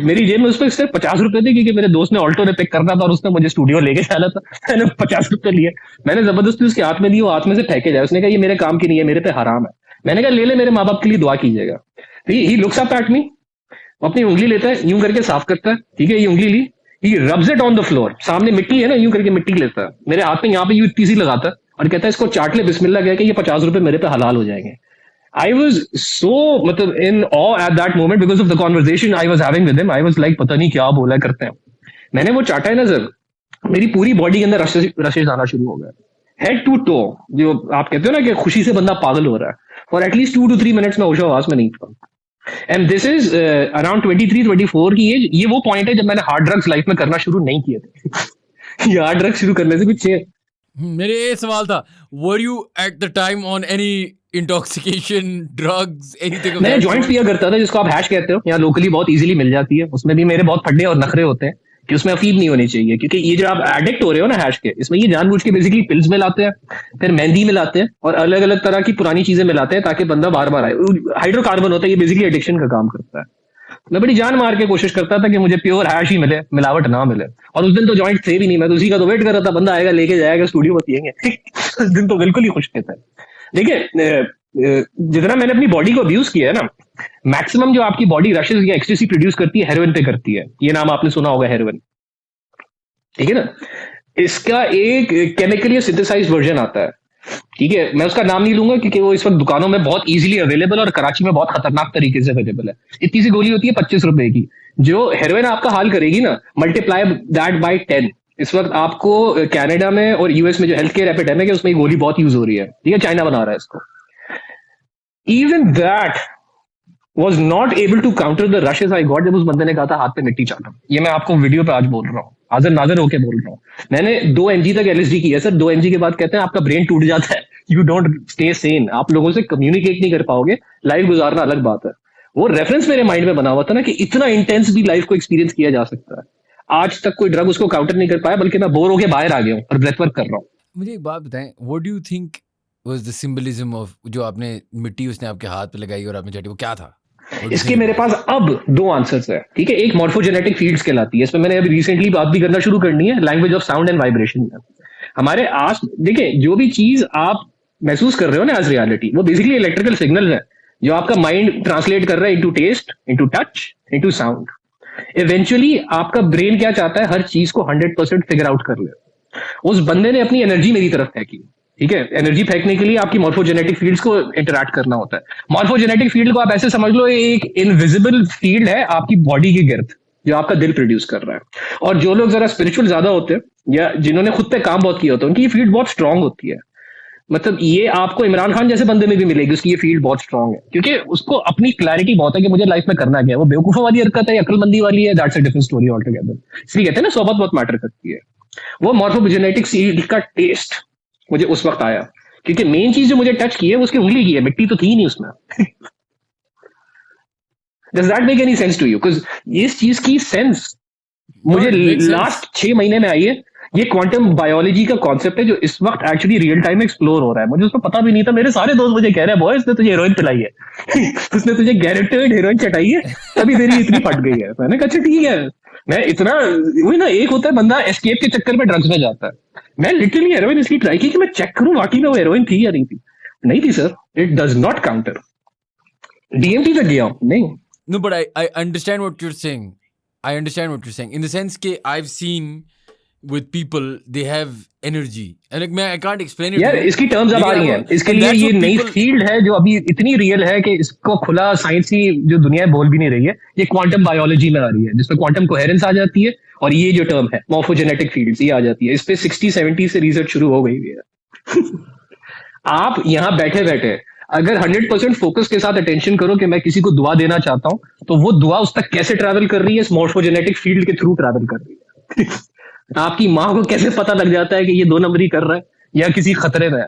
मेरी जेब में उस पर सिर्फ 50 रुपए थे, क्योंकि मेरे दोस्त ने ऑल्टो ने पिक करना था और उसने मुझे स्टूडियो लेके जाना था। मैंने 50 रुपए लिए, मैंने जबरदस्ती उसके हाथ में दी, वो हाथ में से फेंके जाए। उसने कहा ये मेरे काम की नहीं है, मेरे पे हराम है। मैंने कहा ले ले, मेरे माँ बाप के लिए दुआ कीजिएगा। He looks up at me, अपनी उंगली लेता है, यूं करके साफ करता है, ठीक है, ये उंगली ली, he rubs it on the floor, सामने मिट्टी है ना, यूं करके मिट्टी लेता है, मेरे हाथ में यहाँ पे यूं इतनी सी लगाता है और कहता है इसको चाट ले, बिस्मिल्लाह कह के ये 50 रुपए मेरे पे हलाल हो जाएंगे। I was so मतलब in awe at that moment because of the conversation I was having with him. I was like पता नहीं क्या बोला करते हैं। मैंने वो चाटा है ना सर, मेरी पूरी बॉडी के अंदर रशेज आना शुरू हो गया, हेड टू टो। जो आप कहते हो ना कि खुशी से बंदा पागल हो रहा है। फॉर एटलीस्ट 2 to 3 मिनट्स में होश आवाज में नहीं था। एंड दिस इज अराउंड 23-24 की एज। ये वो पॉइंट है जब मैंने हार्ड ड्रग्स लाइफ में करना शुरू नहीं किए थे। ये हार्ड ड्रग्स शुरू करने से कुछ मेरे ये सवाल था, were you at the time on any intoxication drugs anything? मैं जॉइंट पिया करता था, जिसको आप हैश कहते हो, यहाँ लोकली बहुत इजीली मिल जाती है। उसमें भी मेरे बहुत फड्डे और नखरे होते हैं कि उसमें अफीम नहीं होनी चाहिए, क्योंकि ये जो आप एडिक्ट हो रहे हो ना हैश के, इसमें ये जानबूझ के बेसिकली पिल्स मिलाते हैं, फिर मेहंदी मिलाते हैं और अलग अलग तरह की पुरानी चीजें मिलाते हैं ताकि बंदा बार बार आए। हाइड्रोकार्बन होता है, ये बेसिकली एडिक्शन का काम करता है। मैं बड़ी जान मार के कोशिश करता था कि मुझे प्योर हैश ही मिले, मिलावट ना मिले। और उस दिन तो जॉइंट थे भी नहीं, मैं तो उसी का तो वेट कर रहा था, बंदा आएगा लेके जाएगा, स्टूडियो में पिएंगे। उस दिन तो बिल्कुल ही खुश थे। देखिए, जितना मैंने अपनी बॉडी को अब्यूज किया है ना, मैक्सिमम जो आपकी बॉडी रशेस या एक्सटेसी प्रोड्यूस करती है हेरोइन पे करती है। ये नाम आपने सुना होगा, हेरोइन, ठीक है ना। इसका एक केमिकली सिंथेसाइज्ड वर्जन आता है ठीक है, मैं उसका नाम नहीं लूंगा क्योंकि वो इस वक्त दुकानों में बहुत इजीली अवेलेबल और कराची में बहुत खतरनाक तरीके से अवेलेबल है। इतनी सी गोली होती है 25 रुपए की, जो हेरोइन आपका हाल करेगी ना, मल्टीप्लाई दैट बाय 10। इस वक्त आपको कनाडा में और यूएस में जो हेल्थ केयर एपिडेमिक है उसमें ये गोली बहुत यूज हो रही है, ठीक है, चाइना बना रहा है इसको। Even that was not able to counter the rushes I got जब उस बंदे ने कहा था हाथ पे मिट्टी चाटो। ये मैं आपको वीडियो पे आज बोल रहा हूँ, हाजिर नाजिर होके बोल रहा हूँ। मैंने 2 mg तक एलएसडी की है सर। 2 mg के बाद कहते हैं आपका ब्रेन टूट जाता है, यू डोंट स्टे सेन, आप लोगों से कम्युनिकेट नहीं कर पाओगे, लाइफ गुजारना अलग बात है। वो रेफरेंस मेरे माइंड में बना हुआ था ना कि इतना इंटेंस भी लाइफ को एक्सपीरियंस किया जा सकता है। आज तक कोई ड्रग उसको काउंटर नहीं कर पाया, बल्कि मैं बोर होके बाहर आ गया हूँ और ब्रेथ वर्क कर रहा हूँ। मुझे एक बात बताएं, what do you think was the symbolism of जो आपने मिट्टी उसने आपके हाथ पे लगाई और आपने चाटी, वो क्या था? इसके मेरे पास अब 2 आंसर्स है, ठीक है। एक मॉर्फोजेनेटिक फील्ड्स कहलाती है, इसमें मैंने अभी रिसेंटली बात भी करना शुरू करनी है, language of sound and vibration. हमारे आस देखिए, जो भी चीज आप महसूस कर रहे हो ना एज रियलिटी, वो बेसिकली इलेक्ट्रिकल सिग्नल है जो आपका माइंड ट्रांसलेट कर रहा है into taste, into touch, into sound. Eventually आपका ब्रेन क्या चाहता है, हर चीज को 100% फिगर आउट कर ले। उस बंदे ने अपनी एनर्जी मेरी तरफ फेंकी, ठीक है। एनर्जी फेंकने के लिए आपकी मॉर्फोजेनेटिक फील्ड्स को इंटरैक्ट करना होता है। मॉर्फोजेनेटिक फील्ड को आप ऐसे समझ लो, एक इनविजिबल फील्ड है आपकी बॉडी के गिर्द जो आपका दिल प्रोड्यूस कर रहा है। और जो लोग जरा स्पिरिचुअल ज्यादा होते हैं या जिन्होंने खुद पे काम बहुत किया होता है, उनकी ये फील्ड बहुत स्ट्रांग होती है। मतलब ये आपको इमरान खान जैसे बंदे में भी मिलेगी, उसकी ये फील्ड बहुत स्ट्रांग है, क्योंकि उसको अपनी क्लैरिटी बहुत है कि मुझे लाइफ में करना क्या है। वो बेवकूफों वाली हरकत है या अक्लमंदी वाली है, that's a different story all together. इसलिए कहते हैं ना, सोबत बहुत मैटर करती है। वो मॉर्फोजेनेटिक फील्ड का टेस्ट मुझे उस वक्त आया, क्योंकि मेन चीज जो मुझे टच की है वो उसकी उंगली की है, मिट्टी तो थी नहीं उसमें। Does that make any sense to you? Because इस चीज की सेंस मुझे लास्ट 6 महीने में आई है। ये क्वांटम बायोलॉजी का कॉन्सेप्ट है जो इस वक्त एक्चुअली रियल टाइम में एक्सप्लोर हो रहा है। मुझे उसको पता भी नहीं था, मेरे सारे दोस्त मुझे कह रहे हैं बॉय इसने तुझे हेरोइन पिलाई है उसने तुझे गारंटेड हेरोइन चटाई है, तभी मेरी इतनी फट गई है। मैंने कहा अच्छा ठीक है। मैं इतना वही ना, एक होता है बंदा एस्केप के चक्कर में ड्रग्स में जाता है, मैं लिटरली हेरोइन इसलिए ट्राई की कि मैं चेक करूं वाकई में वो हेरोइन थी या नहीं थी। नहीं थी sir, it does not counter. DMT तक गया नहीं। No, but I understand what you're saying. I understand what you're saying. In the sense that I've seen with people, they have energy. And like, I can't explain it. यार इसकी terms अब आ रही हैं, इसके लिए ये नई फील्ड है जो अभी इतनी रियल है कि इसको खुला साइंसी जो दुनिया बोल भी नहीं रही है। ये क्वांटम बायोलॉजी में आ रही है, जिसमें क्वांटम कोहेरेंस आ जाती है, और ये जो टर्म है मॉर्फोजेनेटिक फील्ड्स, ये आ जाती है। इस पे 60-70 से रिसर्च शुरू हो गई है आप यहाँ बैठे बैठे अगर 100% फोकस के साथ अटेंशन करो कि मैं किसी को दुआ देना चाहता हूं, तो वो दुआ उस तक कैसे ट्रैवल कर रही है, इस मॉर्फोजेनेटिक फील्ड के थ्रू ट्रैवल कर रही है आपकी माँ को कैसे पता लग जाता है कि ये 2 नंबरी कर रहा है या किसी खतरे में है,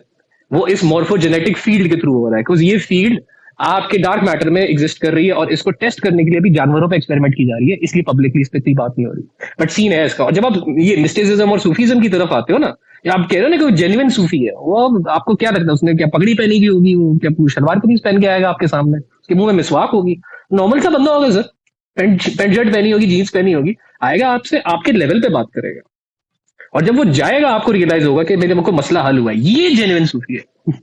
वो इस मॉर्फोजेनेटिक फील्ड के थ्रू हो रहा है। बिकॉज ये फील्ड आपके डार्क मैटर में एग्जिस्ट कर रही है, और इसको टेस्ट करने के लिए भी जानवरों पे एक्सपेरिमेंट की जा रही है, इसलिए पब्लिकली इस पे इतनी बात नहीं हो रही, बट सीन है इसका। और जब आप ये मिस्टिसिज्म और सूफीज्म की तरफ आते हो ना, या आप कह रहे हो ना कि वो जेन्युइन सूफी है, वो आपको क्या लगता है उसने क्या पगड़ी पहनी की होगी, वो क्या शलवार कमीज पहन के आएगा आपके सामने, उसके मुंह में मिसवाक होगी, नॉर्मल सा बंदा होगा सर, पैंट शर्ट पहनी होगी, जीन्स पहनी होगी, आएगा आपसे आपके लेवल पे बात करेगा, और जब वो जाएगा आपको रियलाइज होगा कि मेरे को मसला हल हुआ है, ये जेन्युइन सूफी है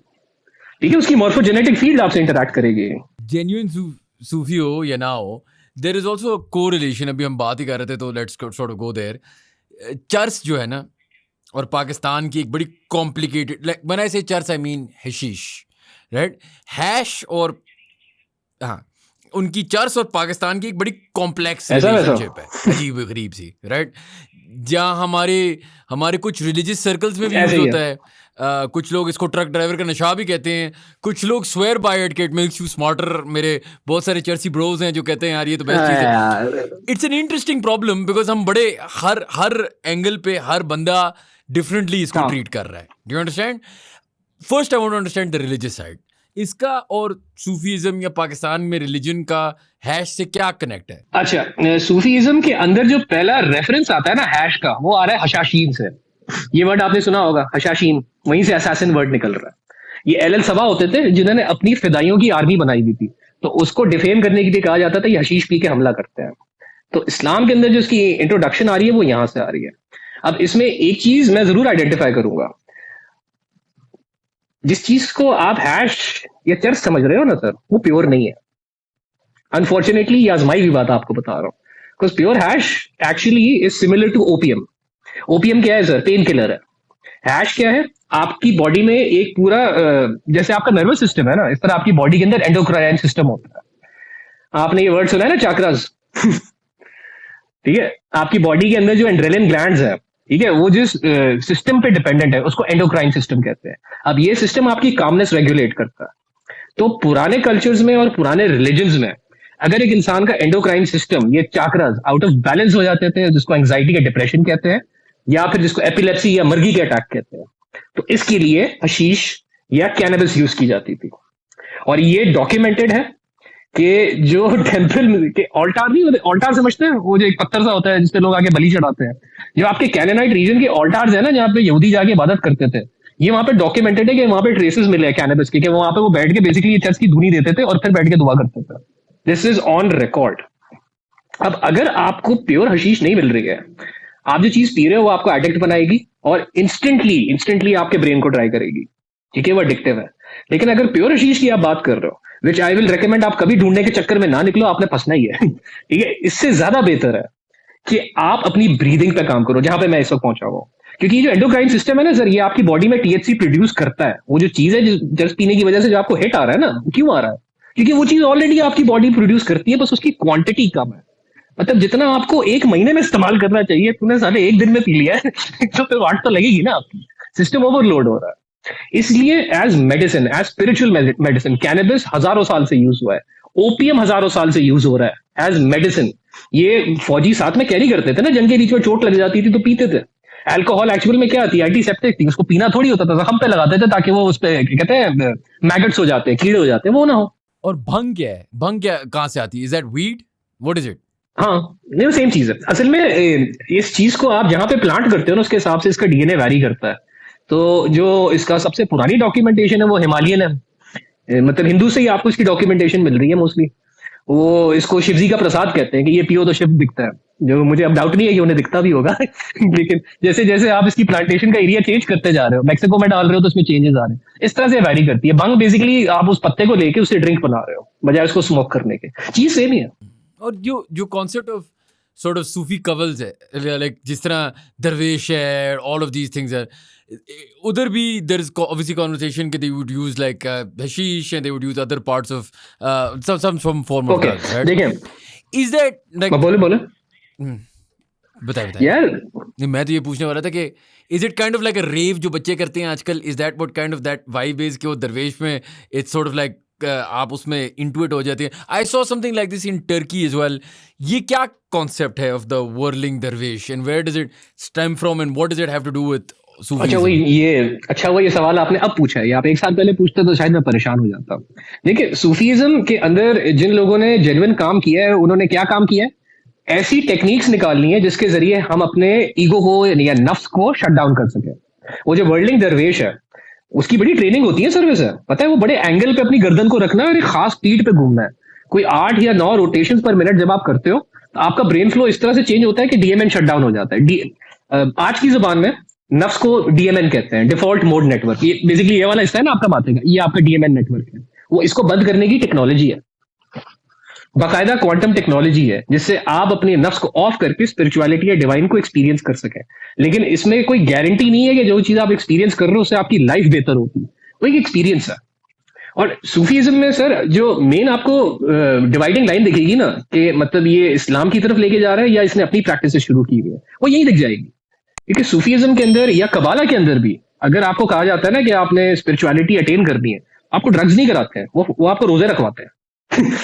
ठीक है। उसकी मॉर्फोजेनेटिक फील्ड आपसे इंटरैक्ट करेगी। जेन्युइन सूफी हो या ना हो, there is also a correlation. अभी हम बात ही कर रहे थे तो let's sort of go there. Church जो है ना, और पाकिस्तान की एक बड़ी कॉम्प्लिकेटेड, लाइक व्हेन आई से church I mean hashish, right, hash, और हाँ, उनकी चर्च और पाकिस्तान की एक बड़ी कॉम्प्लेक्स रिलेशनशिप है, अजीब गरीब सी, राइट, जहाँ हमारे कुछ रिलीजियस सर्कल्स में भी यूज होता है। कुछ लोग इसको ट्रक ड्राइवर का नशा भी कहते हैं, कुछ लोग swear by it, it makes you smarter. मेरे बहुत सारे चर्ची ब्रोज हैं जो कहते हैं यार ये तो बेस्ट चीज है। It's an interesting problem because हम बड़े हर एंगल पे हर बंदा डिफरेंटली इसको ट्रीट कर रहा है। Do you understand? First I want to understand the religious side इसका, और सूफीज्म या पाकिस्तान में रिलीजन का हैश से क्या कनेक्ट है? अच्छा, सूफीज्म के अंदर जो पहला रेफरेंस आता है ना हैश का, वो आ रहा है हशाशीन से। ये वर्ड आपने सुना होगा, हशाशीन, वहीं से असैसिन वर्ड निकल रहा है। ये एल सबा होते थे जिन्होंने अपनी फिदाइयों की आर्मी बनाई हुई थी, तो उसको डिफेम करने के लिए कहा जाता था ये हशीश पी के हमला करते हैं। तो इस्लाम के अंदर जो इसकी इंट्रोडक्शन आ रही है वो यहां से आ रही है। अब इसमें एक चीज मैं जरूर आइडेंटिफाई करूंगा, जिस चीज को आप हैश या चर्च समझ रहे हो ना सर, वो प्योर नहीं है। अनफॉर्चुनेटली ये आजमाई हुई बात आपको बता रहा हूं, because pure hash actually is similar to opium. Opium क्या है सर? पेन किलर है। हैश क्या है? आपकी बॉडी में एक पूरा जैसे आपका नर्वस सिस्टम है ना, इस तरह आपकी बॉडी के अंदर एंडोक्राइन सिस्टम होता है। आपने ये वर्ड सुना है ना, चाक्रास। ठीक है, आपकी बॉडी के अंदर जो एंड्रेलिन ग्लैंड्स है, ठीक है, वो जिस सिस्टम पे डिपेंडेंट है उसको एंडोक्राइन सिस्टम कहते हैं। अब ये सिस्टम आपकी कामनेस रेगुलेट करता है। तो पुराने कल्चर्स में और पुराने रिलीजन्स में अगर एक इंसान का एंडोक्राइन सिस्टम, ये चाक्रास आउट ऑफ बैलेंस हो जाते थे, जिसको एंग्जाइटी या डिप्रेशन कहते हैं, या फिर जिसको एपिलेप्सी या मर्गी के अटैक कहते हैं, तो इसके लिए हशीश या कैनबिस यूज की जाती थी। और ये डॉक्यूमेंटेड है कि जो टेम्पल के ऑल्टार नहीं होते, ऑल्टार समझते हैं, वो जो एक पत्थर सा होता है जिसपे लोग आके बलि चढ़ाते हैं, जो आपके कैनानाइट रीजन के ऑल्टार्स है ना, जहाँ पे यहूदी जाके इबादत करते थे, ये वहां पे डॉक्यूमेंटेड है कि वहां पे ट्रेसेस मिले हैं कैनबिस के, कि वहां पे वो बैठ के बेसिकली चर्च की धुनी देते थे और फिर बैठ के दुआ करते थे। This is on record. अब अगर आपको प्योर हशीश नहीं मिल रही है, आप जो चीज पी रहे हो वो आपको एडिक्ट बनाएगी और इंस्टेंटली आपके ब्रेन को ट्राई करेगी, ठीक है, वो एडिक्टिव है। लेकिन अगर प्योर हशीश की आप बात कर रहे हो, विच आई विल रिकमेंड, आप कभी ढूंढने के चक्कर में ना निकलो, आपने फंसना ही है। ठीक है, इससे ज्यादा बेहतर है कि आप अपनी ब्रीदिंग पे काम करो, जहां पे मैं इस वक्त पहुंचा हुआ हूं। क्योंकि ये जो एंडोक्राइन सिस्टम है ना सर, ये आपकी बॉडी में टीएचसी प्रोड्यूस करता है। वो जो चीज है जस्ट पीने की वजह से जो आपको हिट आ रहा है ना, वो क्यों आ रहा है? क्योंकि वो चीज ऑलरेडी आपकी बॉडी प्रोड्यूस करती है, बस उसकी क्वांटिटी कम है। मतलब जितना आपको एक महीने में इस्तेमाल करना चाहिए, तूने साले एक दिन में पी लिया है, तो फिर वाट तो लगेगी ना आपकी। सिस्टम ओवरलोड हो रहा है। इसलिए as medicine, as spiritual medicine, cannabis हजारों साल से यूज हुआ है। ओपीएम हजारों साल से यूज हो रहा है एज मेडिसिन। ये फौजी साथ में कैरी करते थे ना, जंग के बीच में चोट लग जाती थी तो पीते थे। अल्कोहल एक्चुअल में क्या थी? एंटीसेप्टिक थी। उसको पीना थोड़ी होता था, जख्म पे लगाते थे ताकि वो उस पे कहते हैं मैगट्स हो जाते हैं, कीड़े हो जाते हैं, वो ना हो। और भंग क्या है? भंग क्या कहाँ से आती है? Is that weed? What is it? हाँ, नहीं सेम चीज है असल में। इस चीज को आप जहां पे प्लांट करते हो ना, उसके हिसाब से इसका डीएनए वैरी करता है। तो जो इसका सबसे पुरानी डॉक्यूमेंटेशन है वो हिमालयन है। मतलब हिंदू से ही आपको इसकी डॉक्यूमेंटेशन मिल रही है मोस्टली। वो इसको शिव जी का प्रसाद कहते हैं कि ये पियो तो शिव दिखता है, जो मुझे अब डाउट नहीं है कि उन्हें दिखता भी होगा। लेकिन जैसे जैसे आप इसकी प्लांटेशन का एरिया चेंज करते जा रहे हो, मैक्सिको में डाल रहे हो तो इसमें चेंजेस आ रहे हैं, इस तरह से वैरी करती है। भंग बेसिकली आप उस पत्ते को लेके उससे ड्रिंक बना रहे हो बजाय उसको स्मोक करने के, चीज सेम ही है। और जो कॉन्सेप्ट ऑफ sort of सूफी कवल्स है, लाइक जिस तरह दरवेश है, ऑल ऑफ दीज थिंग्स है, उधर भी देयर इज obviously conversation कि they would use like hashish and they would use other parts of some form of okay drugs, right? देखिए, Is that like बोले बताइए यार, नहीं, मैं तो ये पूछने वाला था कि is it kind of like a rave जो बच्चे करते हैं आजकल? Is that what kind of that vibe is कि वो दरवेश में इट्स सॉर्ट ऑफ लाइक आप उसमें इंटुइट हो जाते हैं? I saw something like this in Turkey as well. ये क्या कॉन्सेप्ट है ऑफ द whirling दरवेश and where does it stem from and what does it have to do with अच्छा वो ये सवाल आपने अब पूछा है। आप एक साल पहले पूछते तो शायद मैं परेशान हो जाता। देखिए, सूफीज्म के अंदर जिन लोगों ने जेन्युइन काम किया है, उन्होंने क्या काम किया है? ऐसी टेक्निक्स निकालनी है जिसके जरिए हम अपने ईगो को या नफ्स को शट डाउन कर सके। वो जो वर्ल्डिंग दरवेश है, उसकी बड़ी ट्रेनिंग होती है सर्विस है, पता है? वो बड़े एंगल पे अपनी गर्दन को रखना है और एक खास स्पीड पे घूमना है। कोई 8 या 9 रोटेशन पर मिनट जब आप करते हो तो आपका ब्रेन फ्लो इस तरह से चेंज होता है कि डीएमएन शट डाउन हो जाता है। आज की जुबान में नफ्स को डीएमएन कहते हैं, डिफॉल्ट मोड नेटवर्क। ये बेसिकली ये वाला हिस्सा है ना आपका माथे का, ये आपका डीएमएन नेटवर्क है। वो इसको बंद करने की टेक्नोलॉजी है, बाकायदा क्वांटम टेक्नोलॉजी है, जिससे आप अपने नफ्स को ऑफ करके स्पिरिचुअलिटी या डिवाइन को एक्सपीरियंस कर सकें। लेकिन इसमें कोई गारंटी नहीं है कि जो चीज आप एक्सपीरियंस कर रहे हो उससे आपकी लाइफ बेहतर होती है। वो एक एक्सपीरियंस है। और सूफीज्म में सर जो मेन आपको डिवाइडिंग लाइन दिखेगी ना, कि मतलब ये इस्लाम की तरफ लेके जा रहा है या इसने अपनी प्रैक्टिस शुरू की हुई है, वो यही दिख जाएगी। क्योंकि सूफीज्म के अंदर या कबाला के अंदर भी अगर आपको कहा जाता है ना कि आपने स्पिरिचुअलिटी अटेन करनी है, आपको ड्रग्स नहीं कराते हैं, वो आपको रोजे रखवाते हैं।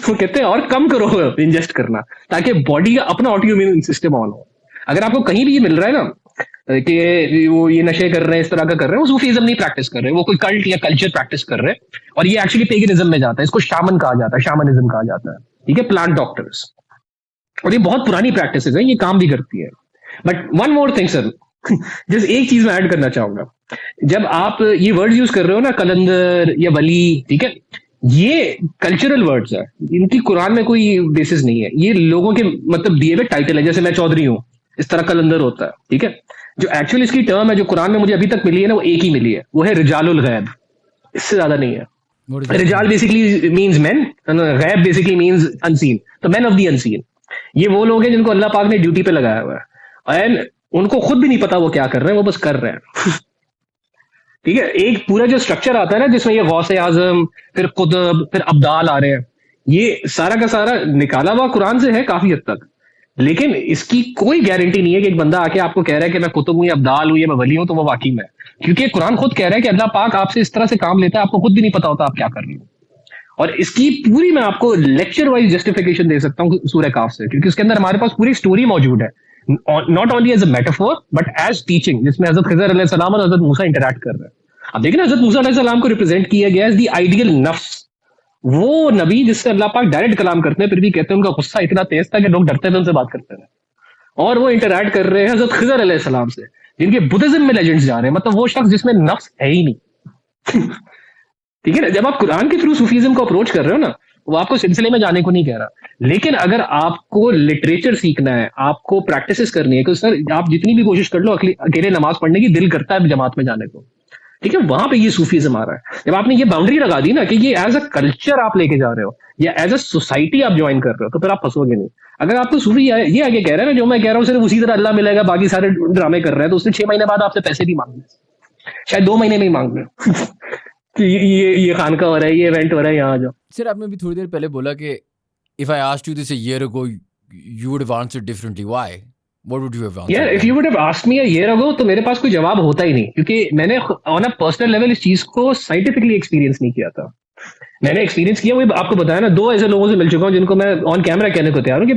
वो कहते हैं और कम करो इंजेस्ट करना, ताकि बॉडी का अपना ऑटो इम्यून सिस्टम ऑन हो। अगर आपको कहीं भी ये मिल रहा है ना कि वो ये नशे कर रहे हैं, इस तरह का कर रहे हैं, वो सूफीज्म नहीं प्रैक्टिस कर रहे, वो कोई कल्ट या कल्चर प्रैक्टिस कर रहे हैं। और ये एक्चुअली पेगनिज्म में जाता है, इसको शामन कहा जाता है, शामनिज्म कहा जाता है, ठीक है, प्लांट डॉक्टर्स। और ये बहुत पुरानी प्रैक्टिस है, ये काम भी करती है। But one more thing sir, just एक चीज मैं ऐड करना चाहूंगा। जब आप ये वर्ड यूज कर रहे हो ना, कलंदर या वली, ठीक है, ये कल्चरल वर्ड्स है, इनकी कुरान में कोई बेसिस नहीं है। ये लोगों के मतलब दिए हुए टाइटल है, जैसे मैं चौधरी हूं, इस तरह कलंदर होता है, ठीक है। जो एक्चुअल इसकी टर्म है जो कुरान में मुझे अभी तक मिली है ना, वो एक ही मिली है, वो है रिजालुल गैब, इससे ज्यादा नहीं है। रिजाल बेसिकली मींस मेन, गैब बेसिकली मींस अनसीन, तो मैन ऑफ द अनसीन। ये वो लोग हैं जिनको अल्लाह पाक ने ड्यूटी पे लगाया हुआ है, एंड उनको खुद भी नहीं पता वो क्या कर रहे हैं, वो बस कर रहे हैं। ठीक है, एक पूरा जो स्ट्रक्चर आता है ना जिसमें ये गौसे आजम, फिर कुतुब, फिर अब्दाल आ रहे हैं, ये सारा का सारा निकाला हुआ कुरान से है काफी हद तक। लेकिन इसकी कोई गारंटी नहीं है कि एक बंदा आके आपको कह रहा है कि मैं कुतुब हूं या अब्दाल हूं या मैं वली हूं तो वो वाकई में है। क्योंकि कुरान खुद कह रहा है कि अल्लाह पाक आपसे इस तरह से काम लेता है, आपको खुद भी नहीं पता होता आप क्या कर रहे हो। और इसकी पूरी मैं आपको लेक्चर वाइज जस्टिफिकेशन दे सकता हूँ सूरह काफ से, क्योंकि उसके अंदर हमारे पास पूरी स्टोरी मौजूद है, not only as a metaphor but as teaching, जिसमें हजरत खिजर अलैहि सलाम और हजरत मूसा इंटरैक्ट कर रहे हैं। अब देखिए ना, हजरत मूसा अलैहि सलाम को रिप्रेजेंट किया गया एज द आइडियल नफ्स, वो नबी जिससे अल्लाह पाक डायरेक्ट कलाम करते हैं, फिर भी कहते हैं उनका गुस्सा इतना तेज था कि लोग डरते थे उनसे बात करते हैं। और वो इंटरैक्ट कर रहे हैं हजरत खिजर अलैहि सलाम से, जिनके बुद्धिज्म में लेजेंड्स जा रहे हैं, मतलब वो शख्स जिसमें नफ्स है ही नहीं। ठीक है ना, जब आप कुरान के थ्रू सूफीज्म को अप्रोच कर रहे हो ना, वो आपको सिलसिले में जाने को नहीं कह रहा, लेकिन अगर आपको लिटरेचर सीखना है, आपको प्रैक्टिसेस करनी है, क्योंकि सर आप जितनी भी कोशिश कर लो अकेले नमाज पढ़ने की, दिल करता है जमात में जाने को, ठीक है, वहां पे ये सूफीज्म आ रहा है। जब आपने ये बाउंड्री लगा दी ना कि ये एज अ कल्चर आप लेके जा रहे हो या एज अ सोसाइटी आप ज्वाइन कर रहे हो, तो फिर आप फंसोगे नहीं। अगर आपको सूफी ये आगे कह रहा है ना, जो मैं कह रहा हूँ सिर्फ उसी तरह अल्लाह मिलेगा, बाकी सारे ड्रामे कर रहे हैं, तो उसने 6 महीने बाद आपसे पैसे भी मांगने, शायद 2 महीने में ही मांग रहे हो कि ये खानका हो रहा है, ये इवेंट हो रहा है, यहाँ आ जाओ। सर आपने भी थोड़ी देर पहले बोला कि if I asked you this a year ago you would have answered differently, why, what would you have answered? यार if you would have asked me a year ago तो मेरे पास कोई जवाब होता ही नहीं, क्योंकि मैंने ऑन अ पर्सनल लेवल इस चीज को साइंटिफिकली एक्सपीरियंस नहीं किया था। मैंने एक्सपीरियंस किया, वो आपको बताया ना, 2 ऐसे लोगों से मिल चुका हूँ जिनको मैं ऑन कैमरा कहने को तैयार हूँ कि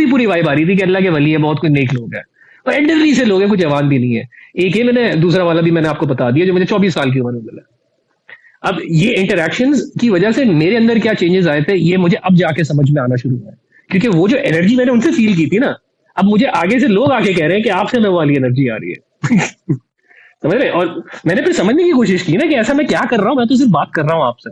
पूरी वाइब आ रही थी कि अल्लाह के वली है, बहुत कुछ नेक लोग हैं, और एल्डरली से लोग हैं, कुछ जवान भी नहीं है। एक ही मैंने, दूसरा वाला भी मैंने आपको बता दिया जो मुझे 24 साल की उम्र में मिला। अब ये इंटरेक्शंस की वजह से मेरे अंदर क्या चेंजेस आए थे, ये मुझे अब जाके समझ में आना शुरू हुआ है, क्योंकि वो जो एनर्जी मैंने उनसे फील की थी ना, अब मुझे आगे से लोग आके कह रहे हैं कि आपसे मैं वो वाली एनर्जी आ रही है। समझ रहे? और मैंने फिर समझने की कोशिश की ना कि ऐसा मैं क्या कर रहा हूँ, मैं तो सिर्फ बात कर रहा हूँ आपसे।